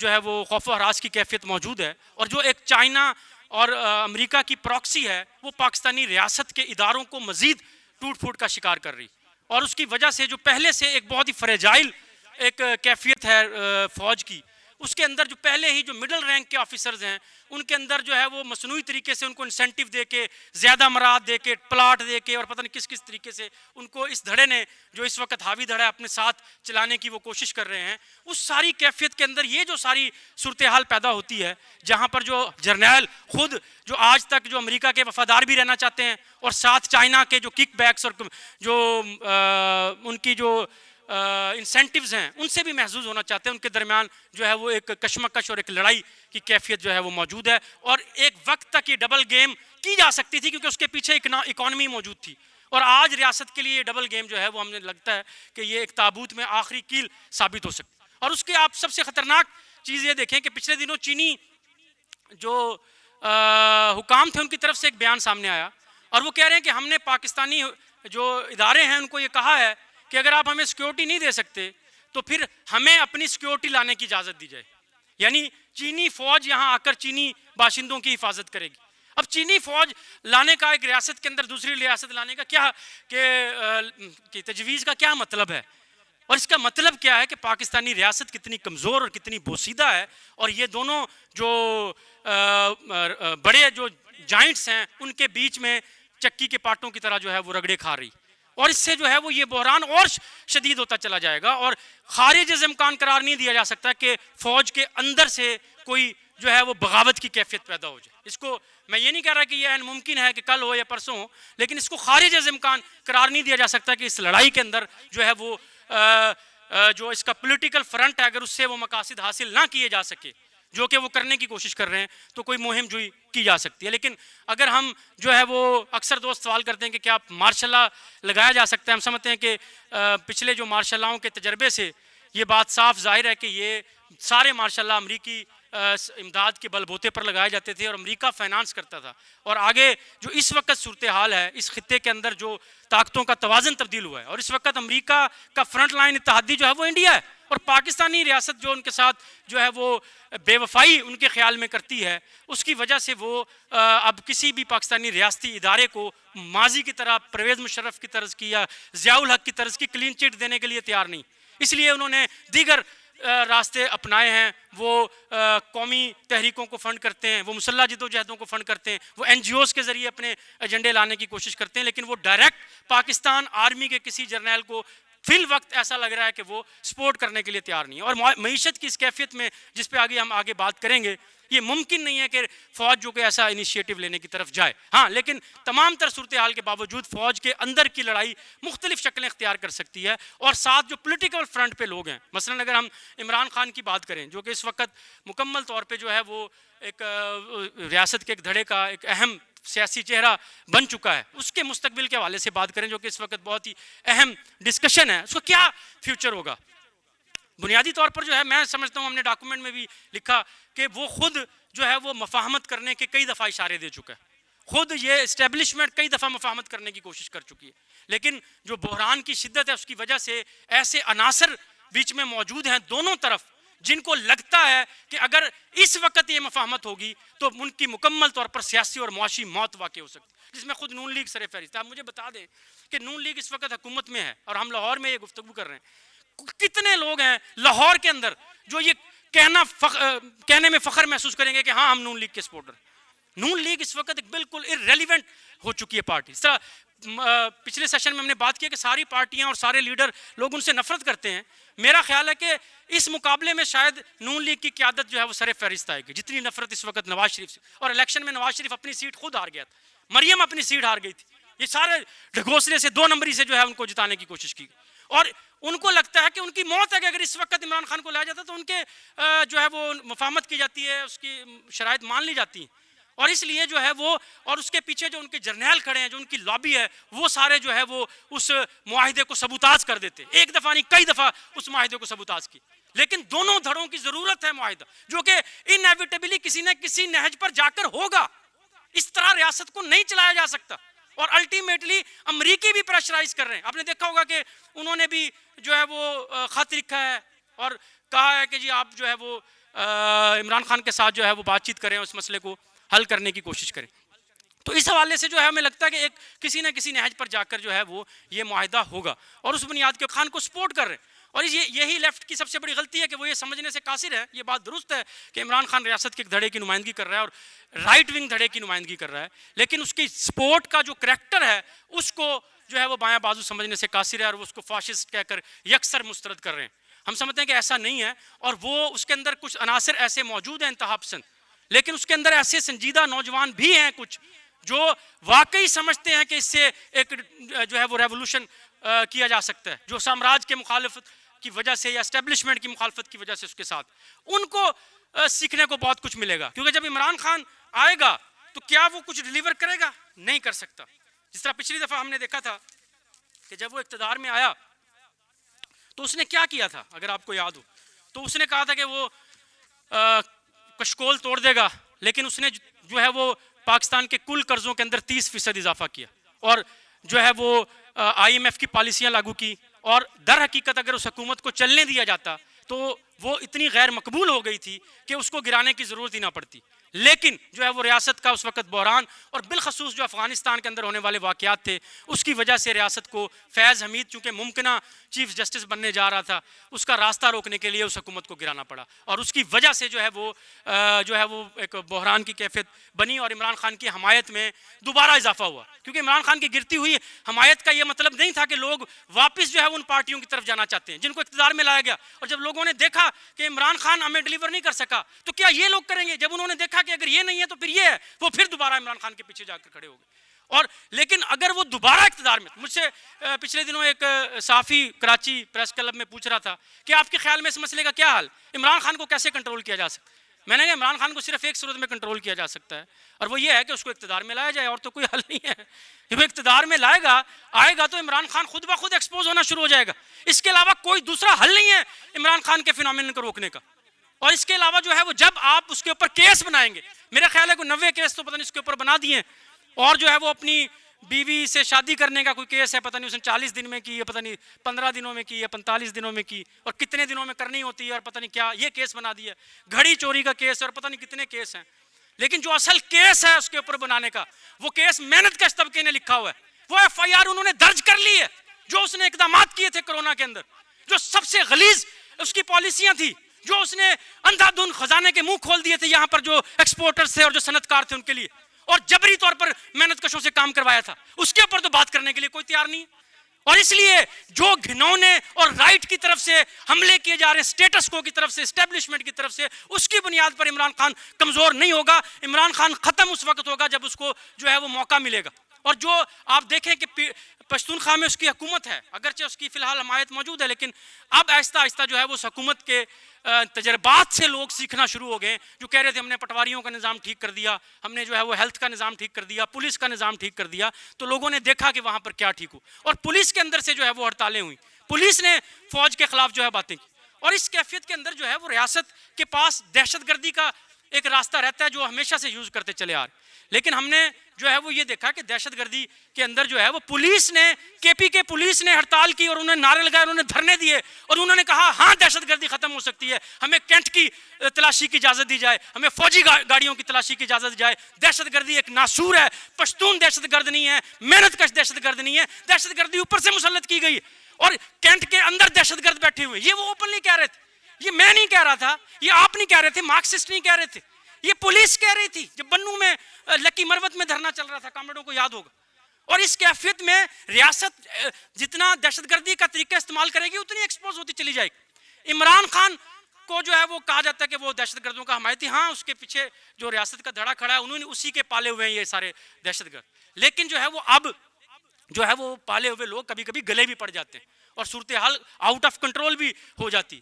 جو ہے وہ خوف و ہراس کی کیفیت موجود ہے. اور جو ایک چائنا اور امریکہ کی پراکسی ہے وہ پاکستانی ریاست کے اداروں کو مزید ٹوٹ پھوٹ کا شکار کر رہی, اور اس کی وجہ سے جو پہلے سے ایک بہت ہی فریجائل ایک کیفیت ہے فوج کی, اس کے اندر جو پہلے ہی جو مڈل رینک کے آفیسرز ہیں ان کے اندر جو ہے وہ مصنوعی طریقے سے ان کو انسینٹیو دے کے, زیادہ مراد دے کے, پلاٹ دے کے, اور پتہ نہیں کس طریقے سے ان کو اس دھڑے نے جو اس وقت حاوی دھڑا ہے اپنے ساتھ چلانے کی وہ کوشش کر رہے ہیں. اس ساری کیفیت کے اندر یہ جو ساری صورتحال پیدا ہوتی ہے, جہاں پر جو جرنیل خود جو آج تک جو امریکہ کے وفادار بھی رہنا چاہتے ہیں, اور ساتھ چائنا کے جو کک بیکس اور جو ان کی جو انسینٹیوز ہیں ان سے بھی محظوظ ہونا چاہتے ہیں, ان کے درمیان جو ہے وہ ایک کشمکش اور ایک لڑائی کی کیفیت جو ہے وہ موجود ہے. اور ایک وقت تک یہ ڈبل گیم کی جا سکتی تھی کیونکہ اس کے پیچھے اکانومی موجود تھی, اور آج ریاست کے لیے ڈبل گیم جو ہے وہ ہمیں لگتا ہے کہ یہ ایک تابوت میں آخری کیل ثابت ہو سکتی. اور اس کے آپ سب سے خطرناک چیز یہ دیکھیں کہ پچھلے دنوں چینی جو حکام تھے ان کی طرف سے ایک بیان سامنے آیا, اور وہ کہہ رہے ہیں کہ ہم نے پاکستانی جو ادارے ہیں ان کو یہ کہا ہے کہ اگر آپ ہمیں سیکیورٹی نہیں دے سکتے تو پھر ہمیں اپنی سیکیورٹی لانے کی اجازت دی جائے, یعنی چینی فوج یہاں آ کر چینی باشندوں کی حفاظت کرے گی. اب چینی فوج لانے کا ایک ریاست کے اندر دوسری ریاست لانے کا کیا کہ تجویز کا کیا مطلب ہے؟ اور اس کا مطلب کیا ہے کہ پاکستانی ریاست کتنی کمزور اور کتنی بوسیدہ ہے، اور یہ دونوں جو بڑے جو جائنٹس ہیں ان کے بیچ میں چکی کے پاٹوں کی طرح جو ہے وہ رگڑے کھا رہی، اور اس سے جو ہے وہ یہ بحران اور شدید ہوتا چلا جائے گا، اور خارج از امکان قرار نہیں دیا جا سکتا کہ فوج کے اندر سے کوئی جو ہے وہ بغاوت کی کیفیت پیدا ہو جائے۔ اس کو میں یہ نہیں کہہ رہا کہ یہ ممکن ہے کہ کل ہو یا پرسوں ہو، لیکن اس کو خارج از امکان قرار نہیں دیا جا سکتا کہ اس لڑائی کے اندر جو ہے وہ جو اس کا پولیٹیکل فرنٹ ہے اگر اس سے وہ مقاصد حاصل نہ کیے جا سکے جو کہ وہ کرنے کی کوشش کر رہے ہیں، تو کوئی مہم جوئی کی جا سکتی ہے۔ لیکن اگر ہم جو ہے وہ اکثر دوست سوال کرتے ہیں کہ کیا مارشل لا لگایا جا سکتا ہے، ہم سمجھتے ہیں کہ پچھلے جو مارشل لاؤں کے تجربے سے یہ بات صاف ظاہر ہے کہ یہ سارے مارشل لا امریکی امداد کے بل بوتے پر لگائے جاتے تھے اور امریکہ فائنانس کرتا تھا، اور آگے جو اس وقت صورتحال ہے اس خطے کے اندر جو طاقتوں کا توازن تبدیل ہوا ہے، اور اس وقت امریکہ کا فرنٹ لائن اتحادی جو ہے وہ انڈیا ہے، اور پاکستانی ریاست جو ان کے ساتھ جو ہے وہ بے وفائی ان کے خیال میں کرتی ہے، اس کی وجہ سے وہ اب کسی بھی پاکستانی ریاستی ادارے کو ماضی کی طرح پرویز مشرف کی طرز کی یا ضیاء الحق کی طرز کی کلین چٹ دینے کے لیے تیار نہیں، اس لیے انہوں نے دیگر راستے اپنائے ہیں۔ وہ قومی تحریکوں کو فنڈ کرتے ہیں، وہ مسلح جدوجہدوں کو فنڈ کرتے ہیں، وہ این جی اوز کے ذریعے اپنے ایجنڈے لانے کی کوشش کرتے ہیں، لیکن وہ ڈائریکٹ پاکستان آرمی کے کسی جرنیل کو فی الوقت ایسا لگ رہا ہے کہ وہ سپورٹ کرنے کے لیے تیار نہیں ہے۔ اور معیشت کی اس کیفیت میں جس پہ ہم آگے بات کریں گے، یہ ممکن نہیں ہے کہ فوج جو کہ ایسا انیشیٹو لینے کی طرف جائے۔ ہاں، لیکن تمام تر صورتحال کے باوجود فوج کے اندر کی لڑائی مختلف شکلیں اختیار کر سکتی ہے، اور ساتھ جو پولیٹیکل فرنٹ پہ لوگ ہیں، مثلا اگر ہم عمران خان کی بات کریں جو کہ اس وقت مکمل طور پہ جو ہے وہ ایک ریاست کے ایک دھڑے کا ایک اہم سیاسی چہرہ بن چکا ہے، اس کے مستقبل کے حوالے سے بات کریں جو کہ اس وقت بہت ہی اہم ڈسکشن ہے، اس کو کیا فیوچر ہوگا؟ بنیادی طور پر جو ہے میں سمجھتا ہوں، ہم نے ڈاکومنٹ میں بھی لکھا کہ وہ خود جو ہے وہ مفاہمت کرنے کے کئی دفعہ اشارے دے چکا ہے، خود یہ اسٹیبلشمنٹ کئی دفعہ مفاہمت کرنے کی کوشش کر چکی ہے، لیکن جو بحران کی شدت ہے اس کی وجہ سے ایسے عناصر بیچ میں موجود ہیں دونوں طرف جن کو لگتا ہے کہ اگر اس وقت یہ مفاہمت ہوگی تو ان کی مکمل طور پر سیاسی اور معاشی موت واقع ہو سکتی ہے، جس میں خود نون لیگ سر فہرست ہے۔ آپ مجھے بتا دیں کہ نون لیگ اس وقت حکومت میں ہے اور ہم لاہور میں یہ گفتگو کر رہے ہیں، کتنے لوگ ہیں لاہور کے اندر جو یہ کہنے میں فخر محسوس کریں گے کہ ہاں ہم نون لیگ کے سپورٹر ہیں؟ نون لیگ اس وقت ایک بالکل irrelevant ہو چکی ہے پارٹی۔ اس طرح پچھلے سیشن میں ہم نے بات کی کہ ساری پارٹیاں اور سارے لیڈر لوگ ان سے نفرت کرتے ہیں، میرا خیال ہے کہ اس مقابلے میں شاید نون لیگ کی قیادت جو ہے وہ سر فہرست آئے گی، جتنی نفرت اس وقت نواز شریف سے، اور الیکشن میں نواز شریف اپنی سیٹ خود ہار گیا تھا، مریم اپنی سیٹ ہار گئی تھی، یہ سارے ڈھگوسلے سے 2 نمبری سے جو ہے ان کو جتانے کی کوشش کی، اور ان کو لگتا ہے کہ ان کی موت ہے کہ اگر اس وقت عمران خان کو لایا جاتا تو ان کے جو ہے وہ مفاہمت کی جاتی ہے، اس کی شرائط مان لی جاتی ہیں، اور اس لیے جو ہے وہ اور اس کے پیچھے جو ان کے جرنیل کھڑے ہیں، جو ان کی لابی ہے، وہ سارے جو ہے وہ اس معاہدے کو سبوتاج کر دیتے، ایک دفعہ نہیں کئی دفعہ اس معاہدے کو سبوتاج کی، لیکن دونوں دھڑوں کی ضرورت ہے معاہدہ جو کہ انیویٹیبلی کسی نہ کسی نہج پر جا کر ہوگا، اس طرح ریاست کو نہیں چلایا جا سکتا، اور الٹیمیٹلی امریکی بھی پریشرائز کر رہے ہیں۔ آپ نے دیکھا ہوگا کہ انہوں نے بھی جو ہے وہ خط لکھا ہے اور کہا ہے کہ جی آپ جو ہے وہ عمران خان کے ساتھ جو ہے وہ بات چیت کریں، اس مسئلے کو حل کرنے کی کوشش کریں۔ تو اس حوالے سے جو ہے ہمیں لگتا ہے کہ ایک کسی نہ کسی نہج پر جا کر جو ہے وہ یہ معاہدہ ہوگا، اور اس بنیاد کے خان کو سپورٹ کر رہے ہیں، اور یہی لیفٹ کی سب سے بڑی غلطی ہے کہ وہ یہ سمجھنے سے قاصر ہے، یہ بات درست ہے کہ عمران خان ریاست کے ایک دھڑے کی نمائندگی کر رہا ہے اور رائٹ ونگ دھڑے کی نمائندگی کر رہا ہے، لیکن اس کی سپورٹ کا جو کریکٹر ہے اس کو جو ہے وہ بایاں بازو سمجھنے سے قاصر ہے، اور وہ اس کو فاشسٹ کہہ کر یکسر مسترد کر رہے ہیں۔ ہم سمجھتے ہیں کہ ایسا نہیں ہے، اور وہ اس کے اندر کچھ عناصر ایسے موجود ہیں انتہا پسند، لیکن اس کے اندر ایسے سنجیدہ نوجوان بھی ہیں کچھ جو واقعی سمجھتے ہیں کہ اس سے ایک جو ہے وہ ریولوشن کیا جا سکتا ہے، جو سامراج کے مخالفت کی وجہ سے یا اسٹیبلشمنٹ کی مخالفت کی وجہ سے اس کے ساتھ ان کو سیکھنے کو بہت کچھ ملے گا، کیونکہ جب عمران خان آئے گا تو کیا وہ کچھ ڈیلیور کرے گا؟ نہیں کر سکتا۔ جس طرح پچھلی دفعہ ہم نے دیکھا تھا کہ جب وہ اقتدار میں آیا تو اس نے کیا کیا تھا، اگر آپ کو یاد ہو تو اس نے کہا تھا کہ وہ کشکول توڑ دے گا، لیکن اس نے جو ہے وہ پاکستان کے کل قرضوں کے اندر 30% اضافہ کیا، اور جو ہے وہ IMF کی پالیسیاں لاگو کی، اور در حقیقت اگر اس حکومت کو چلنے دیا جاتا تو وہ اتنی غیر مقبول ہو گئی تھی کہ اس کو گرانے کی ضرورت ہی نہ پڑتی، لیکن جو ہے وہ ریاست کا اس وقت بحران اور بالخصوص جو افغانستان کے اندر ہونے والے واقعات تھے اس کی وجہ سے ریاست کو فیض حمید چونکہ ممکنہ چیف جسٹس بننے جا رہا تھا اس کا راستہ روکنے کے لیے اس حکومت کو گرانا پڑا اور اس کی وجہ سے جو ہے وہ ایک بحران کی کیفیت بنی اور عمران خان کی حمایت میں دوبارہ اضافہ ہوا. کیونکہ عمران خان کی گرتی ہوئی حمایت کا یہ مطلب نہیں تھا کہ لوگ واپس جو ہے ان پارٹیوں کی طرف جانا چاہتے ہیں جن کو اقتدار میں لایا گیا, اور جب لوگوں نے دیکھا کہ عمران خان ہمیں ڈیلیور نہیں کر سکا تو کیا یہ لوگ کریں گے, جب انہوں نے دیکھا کہ اگر یہ نہیں ہے تو پھر یہ ہے, وہ پھر دوبارہ عمران خان کے پیچھے جا کر کھڑے ہو گئے. اور لیکن اگر وہ دوبارہ اقتدار میں, مجھ سے پچھلے دنوں ایک صحافی کراچی پریس کلب میں پوچھ رہا تھا کہ آپ کے خیال میں اس مسئلے کا کیا حل, عمران خان کو کیسے کنٹرول کیا جا سکتا ہے. میں نے کہا عمران خان کو صرف ایک صورت میں کنٹرول کیا جا سکتا ہے اور وہ یہ ہے کہ اس کو اقتدار میں لایا جائے, اور تو کوئی حل نہیں ہے. جب اقتدار میں آئے گا تو عمران خان خود بخود ایکسپوز ہونا شروع ہو جائے گا. اس کے علاوہ کوئی دوسرا حل نہیں ہے عمران خان کے فینومینن کو روکنے کا. اور اس کے علاوہ جو ہے وہ جب آپ اس کے اوپر کیس بنائیں گے, میرا خیال ہے کوئی 90 کیس تو پتہ نہیں اس کے اوپر بنا دیے, اور جو ہے وہ اپنی بیوی سے شادی کرنے کا کوئی کیس ہے, پتہ نہیں اس نے 40 دن میں کی ہے, پتہ نہیں 15 دنوں میں کی ہے, 45 دنوں میں کی, اور کتنے دنوں میں کرنی ہوتی ہے, اور پتہ نہیں کیا یہ کیس بنا دیا, گھڑی چوری کا کیس اور پتہ نہیں کتنے کیس ہیں. لیکن جو اصل کیس ہے اس کے اوپر بنانے کا, وہ کیس محنت کش طبقے نے لکھا ہوا ہے, وہ FIR انہوں نے درج کر لی ہے. جو اس نے اقدامات کیے تھے کورونا کے اندر, جو سب سے غلیظ اس کی پالیسیاں تھی, جو اس نے اندھا دھند خزانے کے منہ کھول دیے تھے یہاں پر جو ایکسپورٹرز تھے اور جو صنعت کار تھے ان کے لیے, اور جبری طور پر محنت کشوں سے کام کروایا تھا, اس کے اوپر تو بات کرنے کے لیے کوئی تیار نہیں. اور اس لیے جو گھنونے اور رائٹ کی طرف سے حملے کیے جا رہے ہیں, سٹیٹس کو کی طرف سے, اسٹیبلشمنٹ کی طرف سے, اس کی بنیاد پر عمران خان کمزور نہیں ہوگا. عمران خان ختم اس وقت ہوگا جب اس کو جو ہے وہ موقع ملے گا. اور جو آپ دیکھیں کہ پشتونخوا میں اس کی حکومت ہے, اگرچہ اس کی فی الحال حمایت موجود ہے, لیکن اب آہستہ آہستہ جو ہے وہ اس حکومت کے تجربات سے لوگ سیکھنا شروع ہو گئے, جو کہہ رہے تھے ہم نے پٹواریوں کا نظام ٹھیک کر دیا, ہم نے جو ہے وہ ہیلتھ کا نظام ٹھیک کر دیا, پولیس کا نظام ٹھیک کر دیا, تو لوگوں نے دیکھا کہ وہاں پر کیا ٹھیک ہو, اور پولیس کے اندر سے جو ہے وہ ہڑتالیں ہوئیں, پولیس نے فوج کے خلاف جو ہے باتیں کی. اور اس کیفیت کے اندر جو ہے وہ ریاست کے پاس دہشت گردی کا ایک راستہ رہتا ہے جو ہمیشہ سے یوز کرتے چلے آ رہے. لیکن ہم نے جو ہے وہ یہ دیکھا کہ دہشت گردی کے اندر جو ہے وہ پولیس نے, KP کے پولیس نے ہڑتال کی اور انہوں نے نعرے لگائے, انہوں نے دھرنے دیے, اور انہوں نے کہا ہاں دہشت گردی ختم ہو سکتی ہے, ہمیں کینٹ کی تلاشی کی اجازت دی جائے, ہمیں فوجی گاڑیوں کی تلاشی کی اجازت دی جائے. دہشت گردی ایک ناسور ہے, پشتون دہشت گرد نہیں ہے, محنت کش دہشت گرد نہیں ہے, دہشت گردی اوپر سے مسلط کی گئی, اور کینٹ کے اندر دہشت گرد بیٹھے ہوئے. یہ وہ اوپنلی کہہ رہے تھے, یہ میں نہیں کہہ رہا تھا, یہ آپ نہیں کہہ رہے تھے, مارکسسٹ نہیں کہہ رہے تھے, یہ پولیس کہہ رہی تھی جب بنو میں لکی مروت میں دھرنا چل رہا تھا, کامریڈوں کو یاد ہوگا. اور اس کیفیت میں ریاست جتنا دہشت گردی کا طریقہ استعمال کرے گی اتنی ایکسپوز ہوتی چلی جائے گی. عمران خان کو جو ہے وہ کہا جاتا ہے کہ وہ دہشت گردوں کا حمایتی, ہاں اس کے پیچھے جو ریاست کا دھڑا کھڑا ہے انہوں نے اسی کے پالے ہوئے ہیں یہ سارے دہشت گرد. لیکن جو ہے وہ اب جو ہے وہ پالے ہوئے لوگ کبھی کبھی گلے بھی پڑ جاتے ہیں اور صورتحال آؤٹ آف کنٹرول بھی ہو جاتی.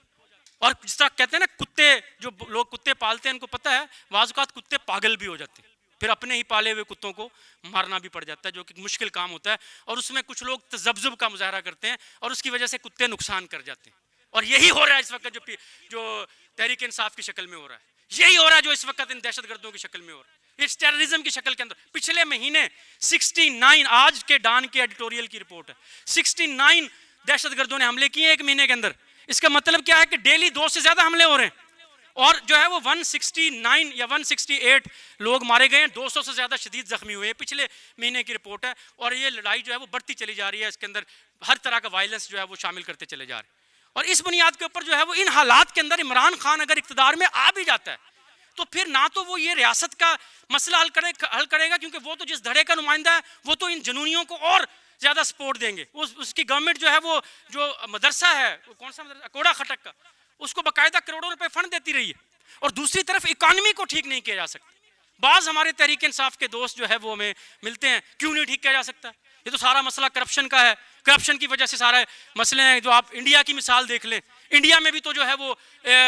اور جس طرح کہتے ہیں نا کتے, جو لوگ کتے پالتے ہیں ان کو پتہ ہے بعض اوقات کتے پاگل بھی ہو جاتے ہیں, پھر اپنے ہی پالے ہوئے کتوں کو مارنا بھی پڑ جاتا ہے, جو کہ مشکل کام ہوتا ہے, اور اس میں کچھ لوگ تذبذب کا مظاہرہ کرتے ہیں اور اس کی وجہ سے کتے نقصان کر جاتے ہیں. اور یہی ہو رہا ہے اس وقت جو تحریک انصاف کی شکل میں ہو رہا ہے, یہی ہو رہا ہے جو اس وقت ان دہشت گردوں کی شکل میں ہو رہا ہے, اس ٹیررزم کی شکل کے اندر. پچھلے مہینے 69, آج کے ڈان کے ایڈیٹوریل کی رپورٹ ہے, 69 دہشت گردوں نے حملے کیے ایک مہینے کے اندر. اس کا مطلب کیا ہے کہ ڈیلی 2 سے زیادہ حملے ہو رہے ہیں, اور جو ہے وہ 169 یا 168 لوگ مارے گئے ہیں, 200 سے زیادہ شدید زخمی ہوئے ہیں, پچھلے مہینے کی رپورٹ ہے. اور یہ لڑائی جو ہے وہ بڑھتی چلی جا رہی ہے, اس کے اندر ہر طرح کا وائلنس جو ہے وہ شامل کرتے چلے جا رہے ہیں. اور اس بنیاد کے اوپر جو ہے وہ ان حالات کے اندر عمران خان اگر اقتدار میں آ بھی جاتا ہے تو پھر نہ تو وہ یہ ریاست کا مسئلہ حل کرے گا, کیونکہ وہ تو جس دھڑے کا نمائندہ ہے وہ تو ان جنونیوں کو اور زیادہ سپورٹ دیں گے. اس کی گورنمنٹ جو ہے وہ جو مدرسہ ہے, کون سا مدرسہ, کوڑا خٹک کا, اس کو باقاعدہ کروڑوں روپے فنڈ دیتی رہی ہے. اور دوسری طرف اکانومی کو ٹھیک نہیں کیا جا سکتا. بعض ہمارے تحریک انصاف کے دوست جو ہے وہ ہمیں ملتے ہیں, کیوں نہیں ٹھیک کیا جا سکتا, یہ تو سارا مسئلہ کرپشن کا ہے, کرپشن کی وجہ سے سارے مسئلے ہیں. جو آپ انڈیا کی مثال دیکھ لیں, انڈیا میں بھی تو جو ہے وہ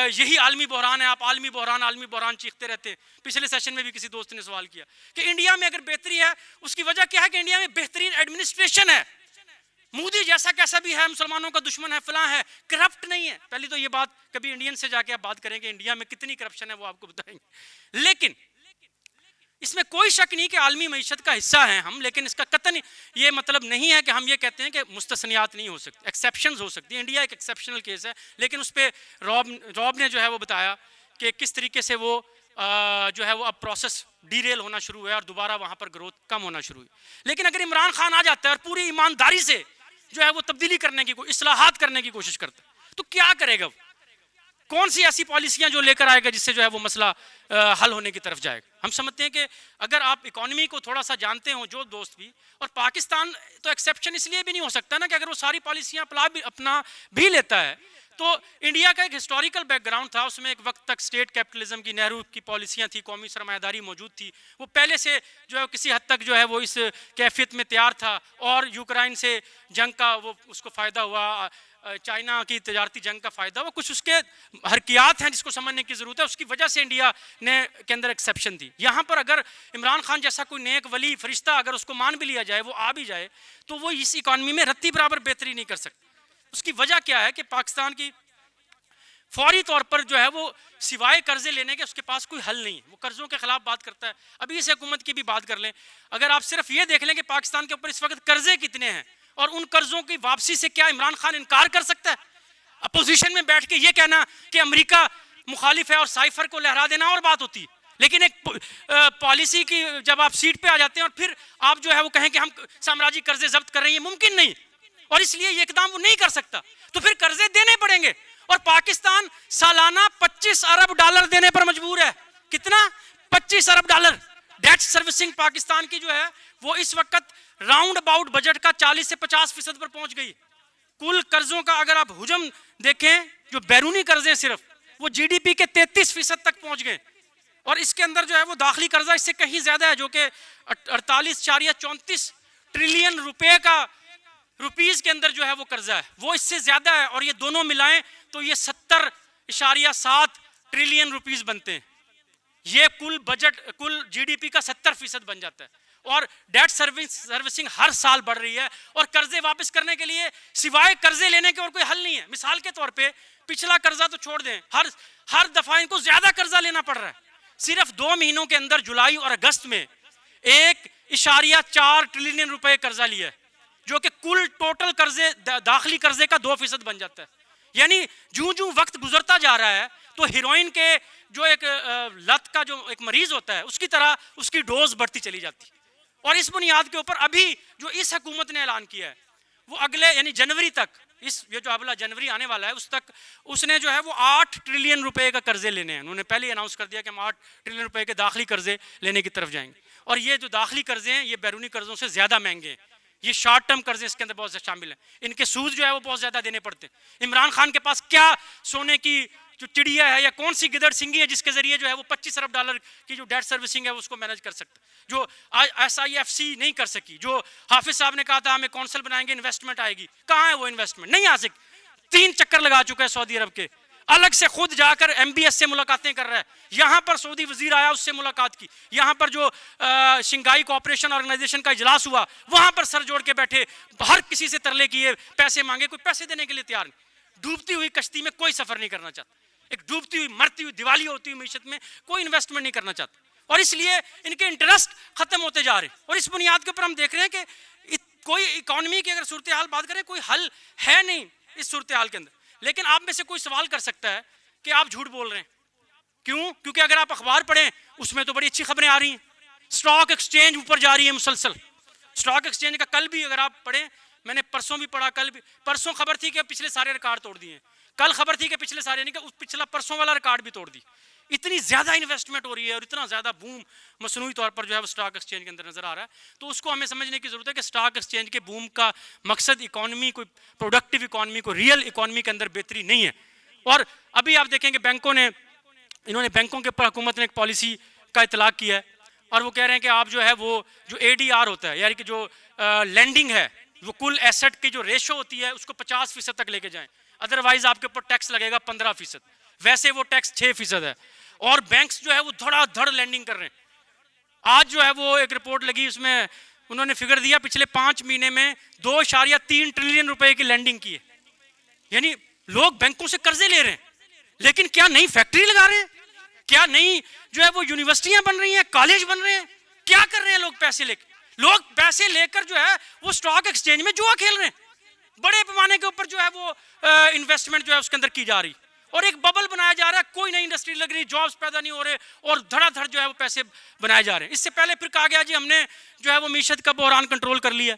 یہی عالمی بحران ہے, آپ عالمی بحران چیختے رہتے ہیں. پچھلے سیشن میں بھی کسی دوست نے سوال کیا کہ انڈیا میں اگر بہتری ہے اس کی وجہ کیا ہے کہ انڈیا میں بہترین ایڈمنسٹریشن ہے. مودی جیسا کیسا بھی ہے, مسلمانوں کا دشمن ہے, فلاں ہے, کرپٹ نہیں ہے. پہلی تو یہ بات کبھی انڈین سے جا کے آپ بات کریں کہ انڈیا میں کتنی کرپشن ہے وہ آپ کو بتائیں گے. لیکن اس میں کوئی شک نہیں کہ عالمی معیشت کا حصہ ہیں ہم, لیکن اس کا قطعاً یہ مطلب نہیں ہے کہ ہم یہ کہتے ہیں کہ مستثنیات نہیں ہو سکتی, ایکسیپشنز ہو سکتی ہیں. انڈیا ایک ایکسیپشنل کیس ہے, لیکن اس پہ راب نے جو ہے وہ بتایا کہ کس طریقے سے وہ جو ہے وہ اب پروسیس ڈی ریل ہونا شروع ہوا ہے اور دوبارہ وہاں پر گروتھ کم ہونا شروع ہوئی. لیکن اگر عمران خان آ جاتا ہے اور پوری ایمانداری سے جو ہے وہ تبدیلی کرنے کی اصلاحات کرنے کی کوشش کرتا ہے تو کیا کرے گا؟ کون سی ایسی پالیسیاں جو لے کر آئے گا جس سے جو ہے وہ مسئلہ حل ہونے کی طرف جائے گا؟ ہم سمجھتے ہیں کہ اگر آپ اکانومی کو تھوڑا سا جانتے ہوں جو دوست بھی, اور پاکستان تو ایکسیپشن اس لیے بھی نہیں ہو سکتا نا کہ اگر وہ ساری پالیسیاں اپنا بھی لیتا ہے تو انڈیا کا ایک ہسٹوریکل بیک گراؤنڈ تھا, اس میں ایک وقت تک اسٹیٹ کیپٹلزم کی نہرو کی پالیسیاں تھی, قومی سرمایہ داری موجود تھی, وہ پہلے سے جو ہے کسی حد تک جو ہے وہ اس کیفیت میں تیار تھا, اور یوکرائن سے جنگ کا وہ اس کو فائدہ ہوا, چائنا کی تجارتی جنگ کا فائدہ ہوا, کچھ اس کے حرکیات ہیں جس کو سمجھنے کی ضرورت ہے, اس کی وجہ سے انڈیا نے کے اندر ایکسیپشن تھی. یہاں پر اگر عمران خان جیسا کوئی نیک ولی فرشتہ اگر اس کو مان بھی لیا جائے, وہ آ بھی جائے, تو وہ اس اکانومی میں رتی برابر بہتری نہیں کر سکتا. اس کی وجہ کیا ہے کہ پاکستان کی فوری طور پر جو ہے وہ سوائے قرضے لینے کے اس کے پاس کوئی حل نہیں ہے, وہ قرضوں کے خلاف بات کرتا ہے. ابھی اس حکومت کی بھی بات کر لیں, اگر آپ صرف یہ دیکھ لیں کہ پاکستان کے اوپر اس وقت قرضے کتنے ہیں اور ان قرضوں کی واپسی سے کیا عمران خان انکار کر سکتا ہے؟ اپوزیشن میں بیٹھ کے یہ کہنا کہ امریکہ مخالف ہے اور سائفر کو لہرا دینا اور بات ہوتی ہے, لیکن ایک پالیسی کی جب آپ سیٹ پہ آ جاتے ہیں اور پھر آپ جو ہے وہ کہیں کہ ہم سامراجی قرضے ضبط کر رہے ہیں, یہ ممکن نہیں, اور اس لیے یہ اقدام وہ نہیں کر سکتا, تو پھر قرضے دینے پڑیں گے. اور پاکستان سالانہ 25 ارب ڈالر دینے پر مجبور ہے. کتنا؟ 25 ارب ڈالر. ڈیٹ سروسنگ پاکستان کی جو ہے وہ اس وقت راؤنڈ اباؤٹ بجٹ کا 40 سے 50% پر پہنچ گئی. کل قرضوں کا اگر آپ حجم دیکھیں, جو بیرونی قرضے صرف وہ جی ڈی پی کے 33% تک پہنچ گئے, اور اس کے اندر جو ہے وہ داخلی قرضہ اس سے کہیں زیادہ ہے, جو کہ 48.34 ٹریلین روپے کا روپیز کے اندر جو ہے وہ قرضہ ہے, وہ اس سے زیادہ ہے, اور یہ دونوں ملائیں تو یہ 70.7 ٹریلین روپیز بنتے ہیں. یہ کل بجٹ کل جی ڈی پی کا 70% بن جاتا ہے, اور ڈیٹ سروسنگ ہر سال بڑھ رہی ہے, اور قرضے واپس کرنے کے لیے سوائے قرضے لینے کے اور کوئی حل نہیں ہے. مثال کے طور پہ پچھلا قرضہ تو چھوڑ دیں, ہر دفعہ ان کو زیادہ قرضہ لینا پڑ رہا ہے. صرف 2 مہینوں کے اندر جولائی اور اگست میں 1.4 ٹریلین روپے قرضہ لیا ہے, جو کہ کل ٹوٹل قرضے داخلی قرضے کا 2% بن جاتا ہے. یعنی جوں وقت گزرتا جا رہا ہے تو ہیروئن کے جو ایک لت کا جو ایک مریض ہوتا ہے اس کی طرح اس کی ڈوز بڑھتی چلی جاتی. اور اس بنیاد کے اوپر ابھی جو اس حکومت نے اعلان کیا ہے وہ اگلے یعنی جنوری تک, یہ جو اگلا جنوری آنے والا ہے اس تک اس نے جو ہے وہ 8 ٹریلین روپے کا قرضے لینے ہیں. انہوں نے پہلے اناؤنس کر دیا کہ ہم 8 ٹریلین روپے کے داخلی قرضے لینے کی طرف جائیں گے, اور یہ جو داخلی قرضے ہیں یہ بیرونی قرضوں سے زیادہ مہنگے ہیں. یہ شارٹ ٹرم قرضے اس کے اندر بہت سے شامل ہیں, ان کے سود جو ہے وہ بہت زیادہ دینے پڑتے ہیں. عمران خان کے پاس کیا سونے کی جو چڑیا ہے یا کون سی گدڑ سنگی ہے جس کے ذریعے جو ہے وہ 25 ارب ڈالر کی جو ڈیٹ سروسنگ ہے اس کو مینج کر سکتا, جو ایس آئی ایف سی نہیں کر سکی. جو حافظ صاحب نے کہا تھا ہمیں کونسل بنائیں گے انویسٹمنٹ آئے گی, کہاں ہے وہ انویسٹمنٹ؟ نہیں آ سکی. 3 چکر لگا چکا ہے سعودی عرب کے, الگ سے خود جا کر ایم بی ایس سے ملاقاتیں کر رہا ہے. یہاں پر سعودی وزیر آیا اس سے ملاقات کی, یہاں پر جو شنگھائی کوآپریشن آرگنائزیشن کا اجلاس ہوا وہاں پر سر جوڑ کے بیٹھے, ہر کسی سے ترلے کیے, پیسے مانگے, کوئی پیسے دینے کے لیے تیار نہیں. ڈوبتی ہوئی کشتی میں کوئی سفر نہیں کرنا چاہتا, ایک ڈوبتی ہوئی مرتی ہوئی دیوالی ہوتی ہوئی معیشت میں کوئی انویسٹمنٹ نہیں کرنا چاہتا, اور اس لیے ان کے انٹرسٹ ختم ہوتے جا رہے ہیں. اور اس بنیاد کے اوپر ہم دیکھ رہے ہیں کہ کوئی اکانومی کی اگر صورتحال بات کریں کوئی حل ہے نہیں اس صورتحال کے اندر. لیکن آپ میں سے کوئی سوال کر سکتا ہے کہ آپ جھوٹ بول رہے ہیں, کیوں؟ کیونکہ اگر آپ اخبار پڑھیں اس میں تو بڑی اچھی خبریں آ رہی ہیں, سٹاک ایکسچینج اوپر جا رہی ہے مسلسل. سٹاک ایکسچینج کا کل بھی اگر آپ پڑھیں, میں نے پرسوں بھی پڑھا, کل بھی پرسوں خبر تھی کہ پچھلے سارے ریکارڈ توڑ دیے ہیں, کل خبر تھی کہ پچھلے سارے نہیں کہ پچھلا پرسوں والا ریکارڈ بھی توڑ دی. اتنی زیادہ انویسٹمنٹ ہو رہی ہے اور اتنا زیادہ بوم مصنوعی طور پر جو ہے وہ سٹاک ایکسچینج کے اندر نظر آ رہا ہے. تو اس کو ہمیں سمجھنے کی ضرورت ہے کہ سٹاک ایکسچینج کے بوم کا مقصد اکانومی, کوئی پروڈکٹیو اکانومی, کوئی ریئل اکانومی کے اندر بہتری نہیں ہے. اور ابھی آپ دیکھیں کہ انہوں نے بینکوں کے اوپر حکومت نے ایک پالیسی کا اطلاق کیا ہے, اور وہ کہہ رہے ہیں کہ آپ جو ہے وہ جو اے ڈی آر ہوتا ہے یعنی کہ جو لینڈنگ ہے وہ کل ایسٹ کی جو ریشو ہوتی ہے اس کو 50% تک لے کے جائیں, ادروائز آپ کے اوپر ٹیکس لگے گا 15%, ویسے وہ ٹیکس 6% ہے. اور بینکس جو ہے وہ دھڑا دھڑ لینڈنگ کر رہے ہیں. آج جو ہے وہ ایک رپورٹ لگی, اس میں انہوں نے فگر دیا پچھلے 5 مہینے میں 2.3 ٹریلین روپے کی لینڈنگ کی ہے. یعنی لوگ بینکوں سے قرضے لے رہے ہیں, لیکن کیا نئی فیکٹری لگا رہے ہیں, کیا نئی جو ہے وہ یونیورسٹیاں بن رہی ہیں, کالج بن رہے ہیں, کیا کر رہے ہیں لوگ پیسے لے کے؟ لوگ پیسے لے کر جو ہے وہ سٹاک ایکسچینج میں جوا کھیل رہے ہیں. بڑے پیمانے کے اوپر جو ہے وہ انویسٹمنٹ جو ہے اس کے اندر کی جا رہی. اور ایک ببل بنایا جا رہا ہے, کوئی نئی انڈسٹری لگ رہی, جابز پیدا نہیں ہو رہے, اور دھڑا دھڑ جو ہے وہ پیسے بنائے جا رہے ہیں. اس سے پہلے پھر کہا گیا جی ہم نے جو ہے وہ معیشت کا بحران کنٹرول کر لیا.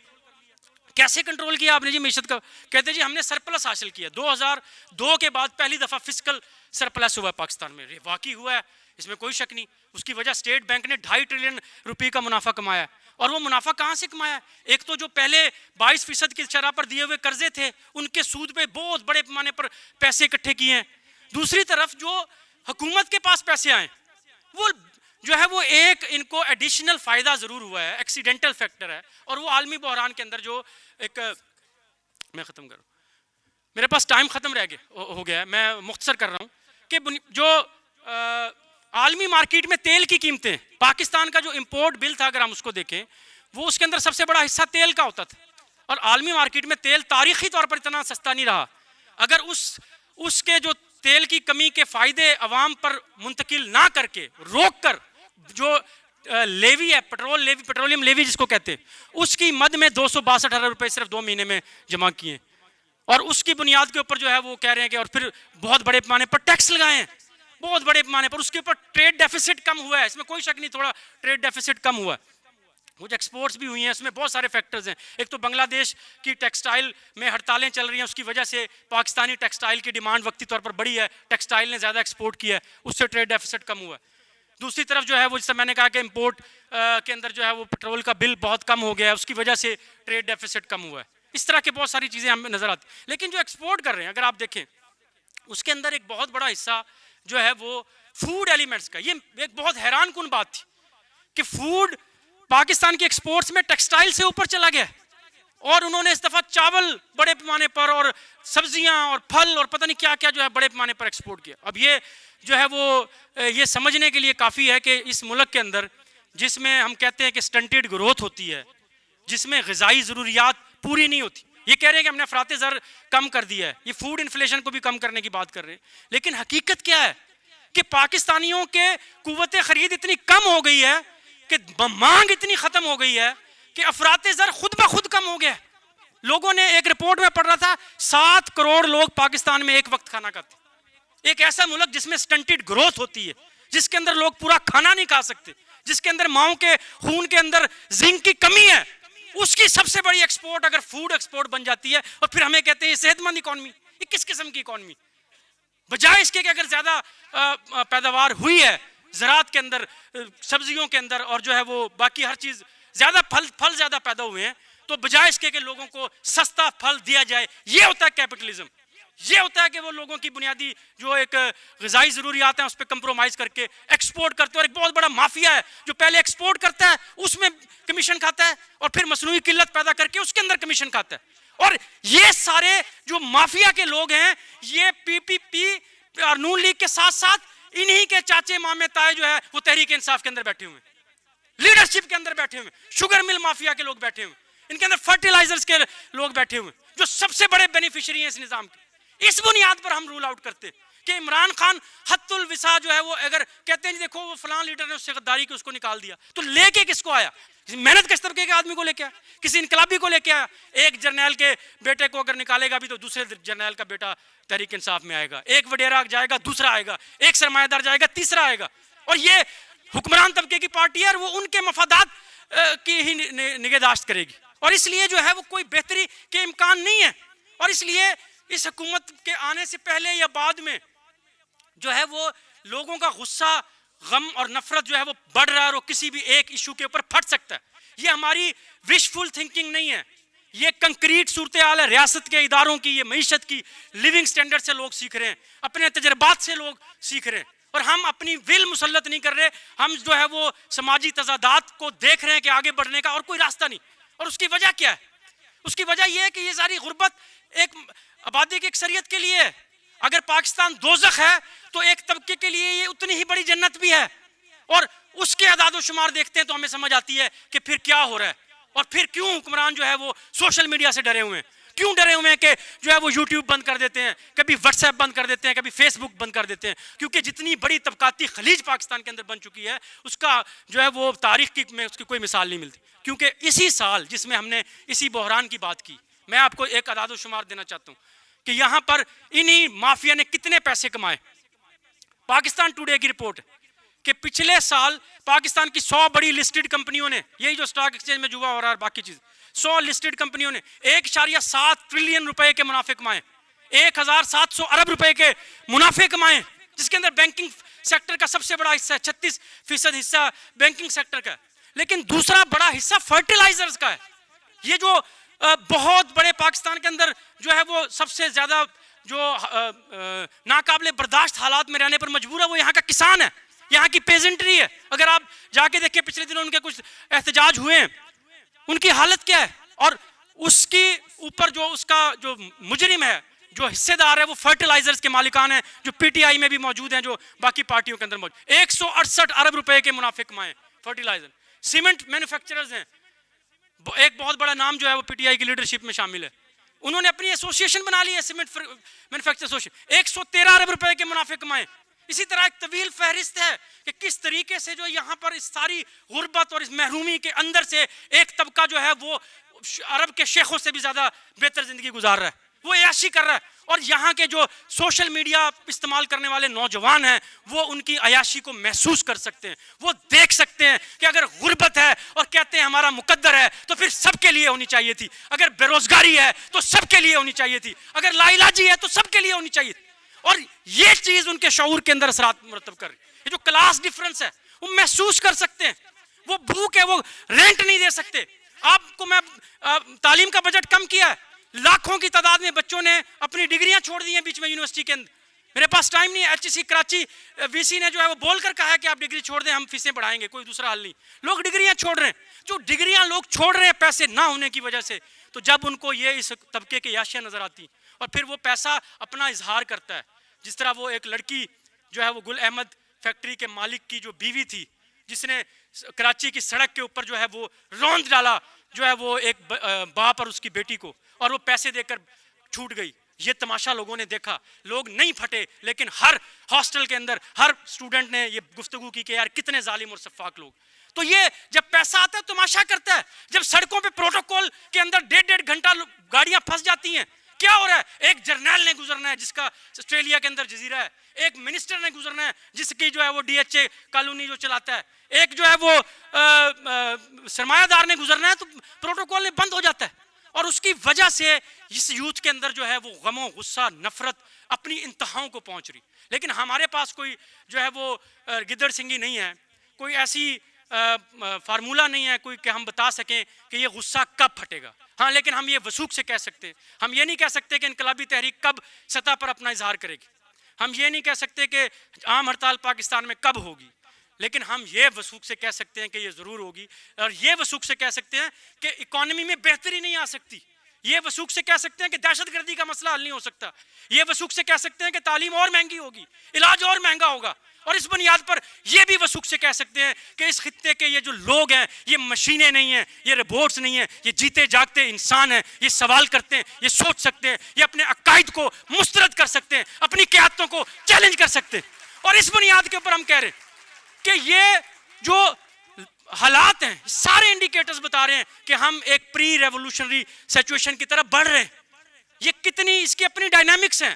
کیسے کنٹرول کیا آپ نے جی معیشت کا؟ کہتے جی ہم نے سرپلس حاصل کیا. 2002 کے بعد پہلی دفعہ فسکل سرپلس ہوا ہے پاکستان میں. واقعی ہوا ہے, اس میں کوئی شک نہیں. اس کی وجہ اسٹیٹ بینک نے 2.5 ٹریلین روپے کا منافع کمایا ہے. اور وہ منافع کہاں سے کمایا ہے؟ ایک تو جو پہلے 22% کی شرح پر دیے ہوئے قرضے تھے ان کے سود پہ بہت بڑے پیمانے پر پیسے اکٹھے کیے ہیں. دوسری طرف جو حکومت کے پاس پیسے آئے وہ جو ہے وہ ایک ان کو ایڈیشنل فائدہ ضرور ہوا ہے, ایکسیڈنٹل فیکٹر ہے. اور وہ عالمی بحران کے اندر جو ایک, میں ختم کروں, میرے پاس ٹائم ختم رہ گیا ہو گیا ہے, میں مختصر کر رہا ہوں کہ جو عالمی مارکیٹ میں تیل کی قیمتیں, پاکستان کا جو امپورٹ بل تھا اگر ہم اس کو دیکھیں وہ اس کے اندر سب سے بڑا حصہ تیل کا ہوتا تھا. اور عالمی مارکیٹ میں تیل تاریخی طور پر اتنا سستا نہیں رہا. اگر اس کے جو تیل کی کمی کے فائدے عوام پر منتقل نہ کر کے روک کر جو لیوی ہے, پیٹرولیم لیوی جس کو کہتے ہیں, اس کی مد میں 262 ارب روپے صرف 2 مہینے میں جمع کیے, اور اس کی بنیاد کے اوپر جو ہے وہ کہہ رہے ہیں کہ اور پھر بہت بڑے پیمانے پر ٹیکس لگائے ہیں, بہت بڑے پیمانے پر. اس کے اوپر ٹریڈ ڈیفیسٹ کم ہوا ہے, اس میں کوئی شک نہیں, تھوڑا ٹریڈ ڈیفیسٹ کم ہوا ہے. وہ جو ایکسپورٹس بھی ہوئی ہیں اس میں بہت سارے فیکٹرز ہیں. ایک تو بنگلہ دیش کی ٹیکسٹائل میں ہڑتالیں چل رہی ہیں, اس کی وجہ سے پاکستانی ٹیکسٹائل کی ڈیمانڈ وقتی طور پر بڑھی ہے, ٹیکسٹائل نے زیادہ ایکسپورٹ کیا ہے, اس سے ٹریڈ ڈیفیسٹ کم ہوا ہے. دوسری طرف جو ہے وہ جیسے میں نے کہا کہ امپورٹ کے اندر جو ہے وہ پیٹرول کا بل بہت کم ہو گیا ہے, اس کی وجہ سے ٹریڈ ڈیفیسٹ کم ہوا ہے. اس طرح کے بہت ساری چیزیں ہمیں نظر آتی. لیکن جو ایکسپورٹ کر رہے ہیں اگر آپ دیکھیں اس کے اندر ایک بہت بڑا حصہ جو ہے وہ فوڈ ایلیمنٹس کا. یہ ایک بہت حیران کن بات تھی کہ فوڈ پاکستان کے ایکسپورٹس میں ٹیکسٹائل سے اوپر چلا گیا, اور انہوں نے اس دفعہ چاول بڑے پیمانے پر اور سبزیاں اور پھل اور پتہ نہیں کیا کیا جو ہے بڑے پیمانے پر ایکسپورٹ کیا. اب یہ جو ہے وہ یہ سمجھنے کے لیے کافی ہے کہ اس ملک کے اندر جس میں ہم کہتے ہیں کہ سٹنٹڈ گروتھ ہوتی ہے, جس میں غذائی ضروریات پوری نہیں ہوتی, یہ کہہ رہے ہیں کہ ہم نے افراط زر کم کر دیا ہے, یہ فوڈ انفلیشن کو بھی کم کرنے کی بات کر رہے ہیں. لیکن حقیقت کیا ہے کہ پاکستانیوں کے قوت خرید اتنی کم ہو گئی ہے کہ مانگ اتنی ختم ہو گئی ہے کہ افراط زر خود بخود کم ہو گیا. لوگوں نے ایک رپورٹ میں پڑھ رہا تھا 7 کروڑ لوگ پاکستان میں ایک وقت کھانا کھاتے. ایک ایسا ملک جس میں سٹنٹڈ گروتھ ہوتی ہے, جس کے اندر لوگ پورا کھانا نہیں کھا سکتے, جس کے اندر ماؤں کے خون کے اندر زنک کی کمی ہے, اس کی سب سے بڑی ایکسپورٹ اگر فوڈ ایکسپورٹ بن جاتی ہے, اور پھر ہمیں کہتے ہیں یہ صحت مند اکانومی. یہ کس قسم کی اکانومی؟ بجائے اس کے کہ اگر زیادہ پیداوار ہوئی ہے زراعت کے اندر, سبزیوں کے اندر, اور جو ہے وہ باقی ہر چیز زیادہ پھل زیادہ پیدا ہوئے ہیں, تو بجائے اس کے کہ لوگوں کو سستا پھل دیا جائے, یہ ہوتا ہے کیپٹلزم. یہ ہوتا ہے کہ وہ لوگوں کی بنیادی جو ایک غذائی ضروریات ہیں اس پہ کمپرومائز کر کے ایکسپورٹ کرتے ہیں. اور ایک بہت بڑا مافیا ہے جو پہلے ایکسپورٹ کرتا ہے اس میں کمیشن کھاتا ہے, اور پھر مصنوعی قلت پیدا کر کے اس کے اندر کمیشن کھاتا ہے. اور یہ سارے جو مافیا کے لوگ ہیں یہ PPP اور نون لیگ کے ساتھ ساتھ انہی کے چاچے مامے تائے جو ہے وہ تحریک انصاف کے اندر بیٹھے ہوئے, لیڈرشپ کے اندر بیٹھے ہوئے, شوگر مل مافیا کے لوگ بیٹھے ہوئے, ان کے اندر فرٹیلائزرز کے لوگ بیٹھے ہوئے, جو سب سے بڑے بینیفیشری ہیں اس نظام کے. اس بنیاد پر ہم رول آؤٹ کرتے کہ عمران خان حت الوسع جو ہے وہ اگر کہتے ہیں جی دیکھو وہ فلاں لیڈر نے اس سے غداری کی اس کو نکال دیا, تو لے کے کس کو آیا؟ محنت کش طبقے کے آدمی کو لے کے آیا, کسی انقلابی کو لے کے آیا. ایک جرنیل کے بیٹے کو اگر نکالے گا بھی تو دوسرے جرنیل کا بیٹا تحریک انصاف میں آئے گا, ایک وڈیرا جائے گا دوسرا آئے گا, ایک سرمایہ دار جائے گا تیسرا آئے گا. اور یہ حکمران طبقے کی پارٹی ہے اور وہ ان کے مفادات کی ہی نگہداشت کرے گی, اور اس لیے جو ہے وہ کوئی بہتری کے امکان نہیں ہے. اور اس لیے اس حکومت کے آنے سے پہلے یا بعد میں جو ہے وہ لوگوں کا غصہ, غم اور نفرت جو ہے وہ بڑھ رہا ہے, اور وہ کسی بھی ایک ایشو کے اوپر پھٹ سکتا ہے. یہ ہماری وشفل تھنکنگ نہیں ہے, یہ کنکریٹ صورتحال ہے ریاست کے اداروں کی, یہ معیشت کی لیونگ سٹینڈرڈ سے لوگ سیکھ رہے ہیں, اپنے تجربات سے لوگ سیکھ رہے ہیں, اور ہم اپنی ول مسلط نہیں کر رہے. ہم جو ہے وہ سماجی تضادات کو دیکھ رہے ہیں کہ آگے بڑھنے کا اور کوئی راستہ نہیں. اور اس کی وجہ کیا ہے؟ اس کی وجہ یہ ہے کہ یہ ساری غربت ایک آبادی کی اکثریت کے لیے, اگر پاکستان دوزخ ہے تو ایک طبقے کے لیے یہ اتنی ہی بڑی جنت بھی ہے. اور اس کے اعداد و شمار دیکھتے ہیں تو ہمیں سمجھ آتی ہے کہ پھر کیا ہو رہا ہے, اور پھر کیوں حکمران جو ہے وہ سوشل میڈیا سے ڈرے ہوئے ہیں, کیوں ڈرے ہوئے ہیں کہ جو ہے وہ یوٹیوب بند کر دیتے ہیں, کبھی واٹس ایپ بند کر دیتے ہیں, کبھی فیس بک بند کر دیتے ہیں. کیونکہ جتنی بڑی طبقاتی خلیج پاکستان کے اندر بن چکی ہے اس کا جو ہے وہ تاریخ کی میں اس کی کوئی مثال نہیں ملتی. کیونکہ اسی سال جس میں ہم نے اسی بحران کی بات کی, میں آپ کو ایک اعداد و شمار دینا چاہتا ہوں کہ یہاں پر انہی مافیا نے کتنے پیسے کمائے. پاکستان ٹوڈے کی رپورٹ کہ پچھلے سال پاکستان کی 100 بڑی لسٹڈ کمپنیوں نے, یہی جو سٹاک ایکسچینج میں جوا ہو رہا ہے باقی چیز, 100 لسٹڈ کمپنیوں نے 1.7 ٹریلین روپے کے منافع کمائے, 1700 ارب روپے کے منافع کمائے, جس کے اندر بینکنگ سیکٹر کا سب سے بڑا حصہ ہے, 36% حصہ بینکنگ سیکٹر کا ہے. لیکن دوسرا بڑا حصہ فرٹیلائزرز کا ہے. یہ جو بہت بڑے پاکستان کے اندر جو ہے وہ سب سے زیادہ جو ناقابل برداشت حالات میں رہنے پر مجبور ہے وہ یہاں کا کسان ہے, یہاں کی پیزنٹری ہے. اگر آپ جا کے دیکھیں پچھلے دنوں ان کے کچھ احتجاج ہوئے ہیں, ان کی حالت کیا ہے, اور اس کی اوپر جو اس کا جو مجرم ہے, جو حصے دار ہے, وہ فرٹیلائزرز کے مالکان ہیں جو پی ٹی آئی میں بھی موجود ہیں, جو باقی پارٹیوں کے اندر موجود. 168 ارب روپے کے منافع کمائے فرٹیلائزر. سیمنٹ مینوفیکچررز ہیں, ایک بہت بڑا نام جو ہے وہ پی ٹی آئی کی لیڈرشپ میں شامل ہے, انہوں نے اپنی ایسوسیشن بنا لی ہے, سیمنٹ مینوفیکچر ایسوسیشن, 113 ارب روپے کے منافع کمائے. اسی طرح ایک طویل فہرست ہے کہ کس طریقے سے جو یہاں پر اس ساری غربت اور اس محرومی کے اندر سے ایک طبقہ جو ہے وہ عرب کے شیخوں سے بھی زیادہ بہتر زندگی گزار رہا ہے, وہ عیاشی کر رہا ہے. اور یہاں کے جو سوشل میڈیا استعمال کرنے والے نوجوان ہیں وہ ان کی عیاشی کو محسوس کر سکتے ہیں, وہ دیکھ سکتے ہیں کہ اگر غربت ہے اور کہتے ہیں ہمارا مقدر ہے تو پھر سب کے لیے ہونی چاہیے تھی, اگر بے روزگاری ہے تو سب کے لیے ہونی چاہیے تھی, اگر لا علاجی ہے تو سب کے لیے ہونی چاہیے تھی. اور یہ چیز ان کے شعور کے اندر اثرات مرتب کر رہی ہے. یہ جو کلاس ڈیفرنس ہے وہ محسوس کر سکتے ہیں. وہ بھوک ہے, وہ رینٹ نہیں دے سکتے. آپ کو میں تعلیم کا بجٹ کم کیا ہے, لاکھوں کی تعداد میں بچوں نے اپنی ڈگریاں چھوڑ دی ہیں بیچ میں یونیورسٹی کے اندر. میرے پاس ٹائم نہیں ہے, ایچ سی کراچی وی سی نے جو ہے وہ بول کر کہا ہے کہ آپ ڈگری چھوڑ دیں, ہم فیسیں بڑھائیں گے, کوئی دوسرا حل نہیں. لوگ ڈگریاں چھوڑ رہے ہیں, جو ڈگریاں لوگ چھوڑ رہے ہیں پیسے نہ ہونے کی وجہ سے, تو جب ان کو یہ اس طبقے کے عیاشیاں نظر آتی اور پھر وہ پیسہ اپنا اظہار کرتا ہے. جس طرح وہ ایک لڑکی جو ہے وہ گل احمد فیکٹری کے مالک کی جو بیوی تھی, جس نے کراچی کی سڑک کے اوپر جو ہے وہ روند ڈالا جو ہے وہ ایک باپ اور اس کی بیٹی کو, اور وہ پیسے دے کر چھوٹ گئی. یہ تماشا لوگوں نے دیکھا, لوگ نہیں پھٹے, لیکن ہر ہاسٹل کے اندر ہر اسٹوڈنٹ نے یہ گفتگو کی کہ یار کتنے ظالم اور سفاک لوگ. تو یہ جب پیسہ آتا ہے تماشا کرتا ہے. جب سڑکوں پہ پروٹوکول کے اندر 1.5 گھنٹہ گاڑیاں پھنس جاتی ہیں, کیا ہو رہا ہے, ایک جرنیل نے گزرنا ہے جس کا آسٹریلیا کے اندر جزیرہ ہے, ایک منسٹر نے گزرنا ہے جس کی جو ہے وہ ڈی ایچ اے کالونی جو چلاتا ہے, ایک جو ہے وہ سرمایہ دار نے گزرنا ہے, تو پروٹوکول نے بند ہو جاتا ہے. اور اس کی وجہ سے اس یوتھ کے اندر جو ہے وہ غم و غصہ نفرت اپنی انتہاؤں کو پہنچ رہی. لیکن ہمارے پاس کوئی جو ہے وہ گدڑ سنگی نہیں ہے, کوئی ایسی فارمولہ نہیں ہے کوئی کہ ہم بتا سکیں کہ یہ غصہ کب پھٹے گا. ہاں, لیکن ہم یہ وثوق سے کہہ سکتے ہیں, ہم یہ نہیں کہہ سکتے کہ انقلابی تحریک کب سطح پر اپنا اظہار کرے گی, ہم یہ نہیں کہہ سکتے کہ عام ہڑتال پاکستان میں کب ہوگی, لیکن ہم یہ وثوق سے کہہ سکتے ہیں کہ یہ ضرور ہوگی. اور یہ وثوق سے کہہ سکتے ہیں کہ اکانومی میں بہتری نہیں آ سکتی. یہ وثوق سے کہہ سکتے ہیں کہ دہشت گردی کا مسئلہ حل نہیں ہو سکتا. یہ وثوق سے کہہ سکتے ہیں کہ تعلیم اور مہنگی ہوگی, علاج اور مہنگا ہوگا. اور اس بنیاد پر یہ بھی وثوق سے کہہ سکتے ہیں کہ اس خطے کے یہ جو لوگ ہیں یہ مشینیں نہیں ہیں, یہ روبوٹس نہیں ہیں, یہ جیتے جاگتے انسان ہیں, یہ سوال کرتے ہیں, یہ سوچ سکتے ہیں, یہ اپنے عقائد کو مسترد کر سکتے ہیں, اپنی قیادتوں کو چیلنج کر سکتے ہیں. اور اس بنیاد کے اوپر ہم کہہ رہے ہیں کہ یہ جو حالات ہیں سارے انڈیکیٹرز بتا رہے ہیں کہ ہم ایک پری ریولوشنری سچویشن کی طرف بڑھ رہے ہیں. یہ کتنی اس کی اپنی ڈائنامکس ہیں,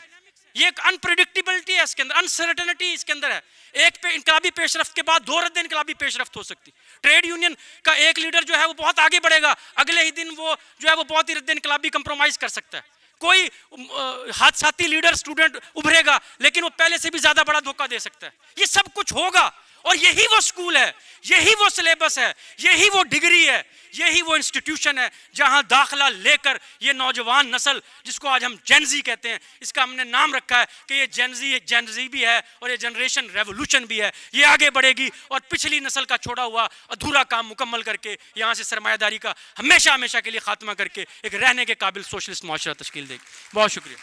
یہ ایک انپریڈکٹیبلٹی ہے اس کے اندر, انسرٹنٹی اس کے اندر ہے. ایک پہ انقلابی پیش رفت کے بعد 2 رد انقلابی پیش رفت ہو سکتی. ٹریڈ یونین کا ایک لیڈر جو ہے وہ بہت آگے بڑھے گا, اگلے ہی دن وہ جو ہے وہ بہت ہی رد انقلابی کمپرومائز کر سکتا ہے. کوئی حادثاتی لیڈر اسٹوڈنٹ ابھرے گا لیکن وہ پہلے سے بھی زیادہ بڑا دھوکہ دے سکتا ہے. یہ سب کچھ ہوگا, اور یہی وہ سکول ہے, یہی وہ سلیبس ہے, یہی وہ ڈگری ہے, یہی وہ انسٹیٹیوشن ہے جہاں داخلہ لے کر یہ نوجوان نسل جس کو آج ہم جین زی کہتے ہیں, اس کا ہم نے نام رکھا ہے کہ یہ جین زی بھی ہے اور یہ جنریشن ریولوشن بھی ہے. یہ آگے بڑھے گی اور پچھلی نسل کا چھوڑا ہوا ادھورا کام مکمل کر کے یہاں سے سرمایہ داری کا ہمیشہ ہمیشہ کے لیے خاتمہ کر کے ایک رہنے کے قابل سوشلسٹ معاشرہ تشکیل دے گی. بہت شکریہ.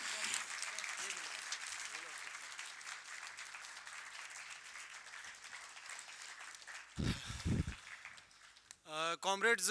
کامریڈز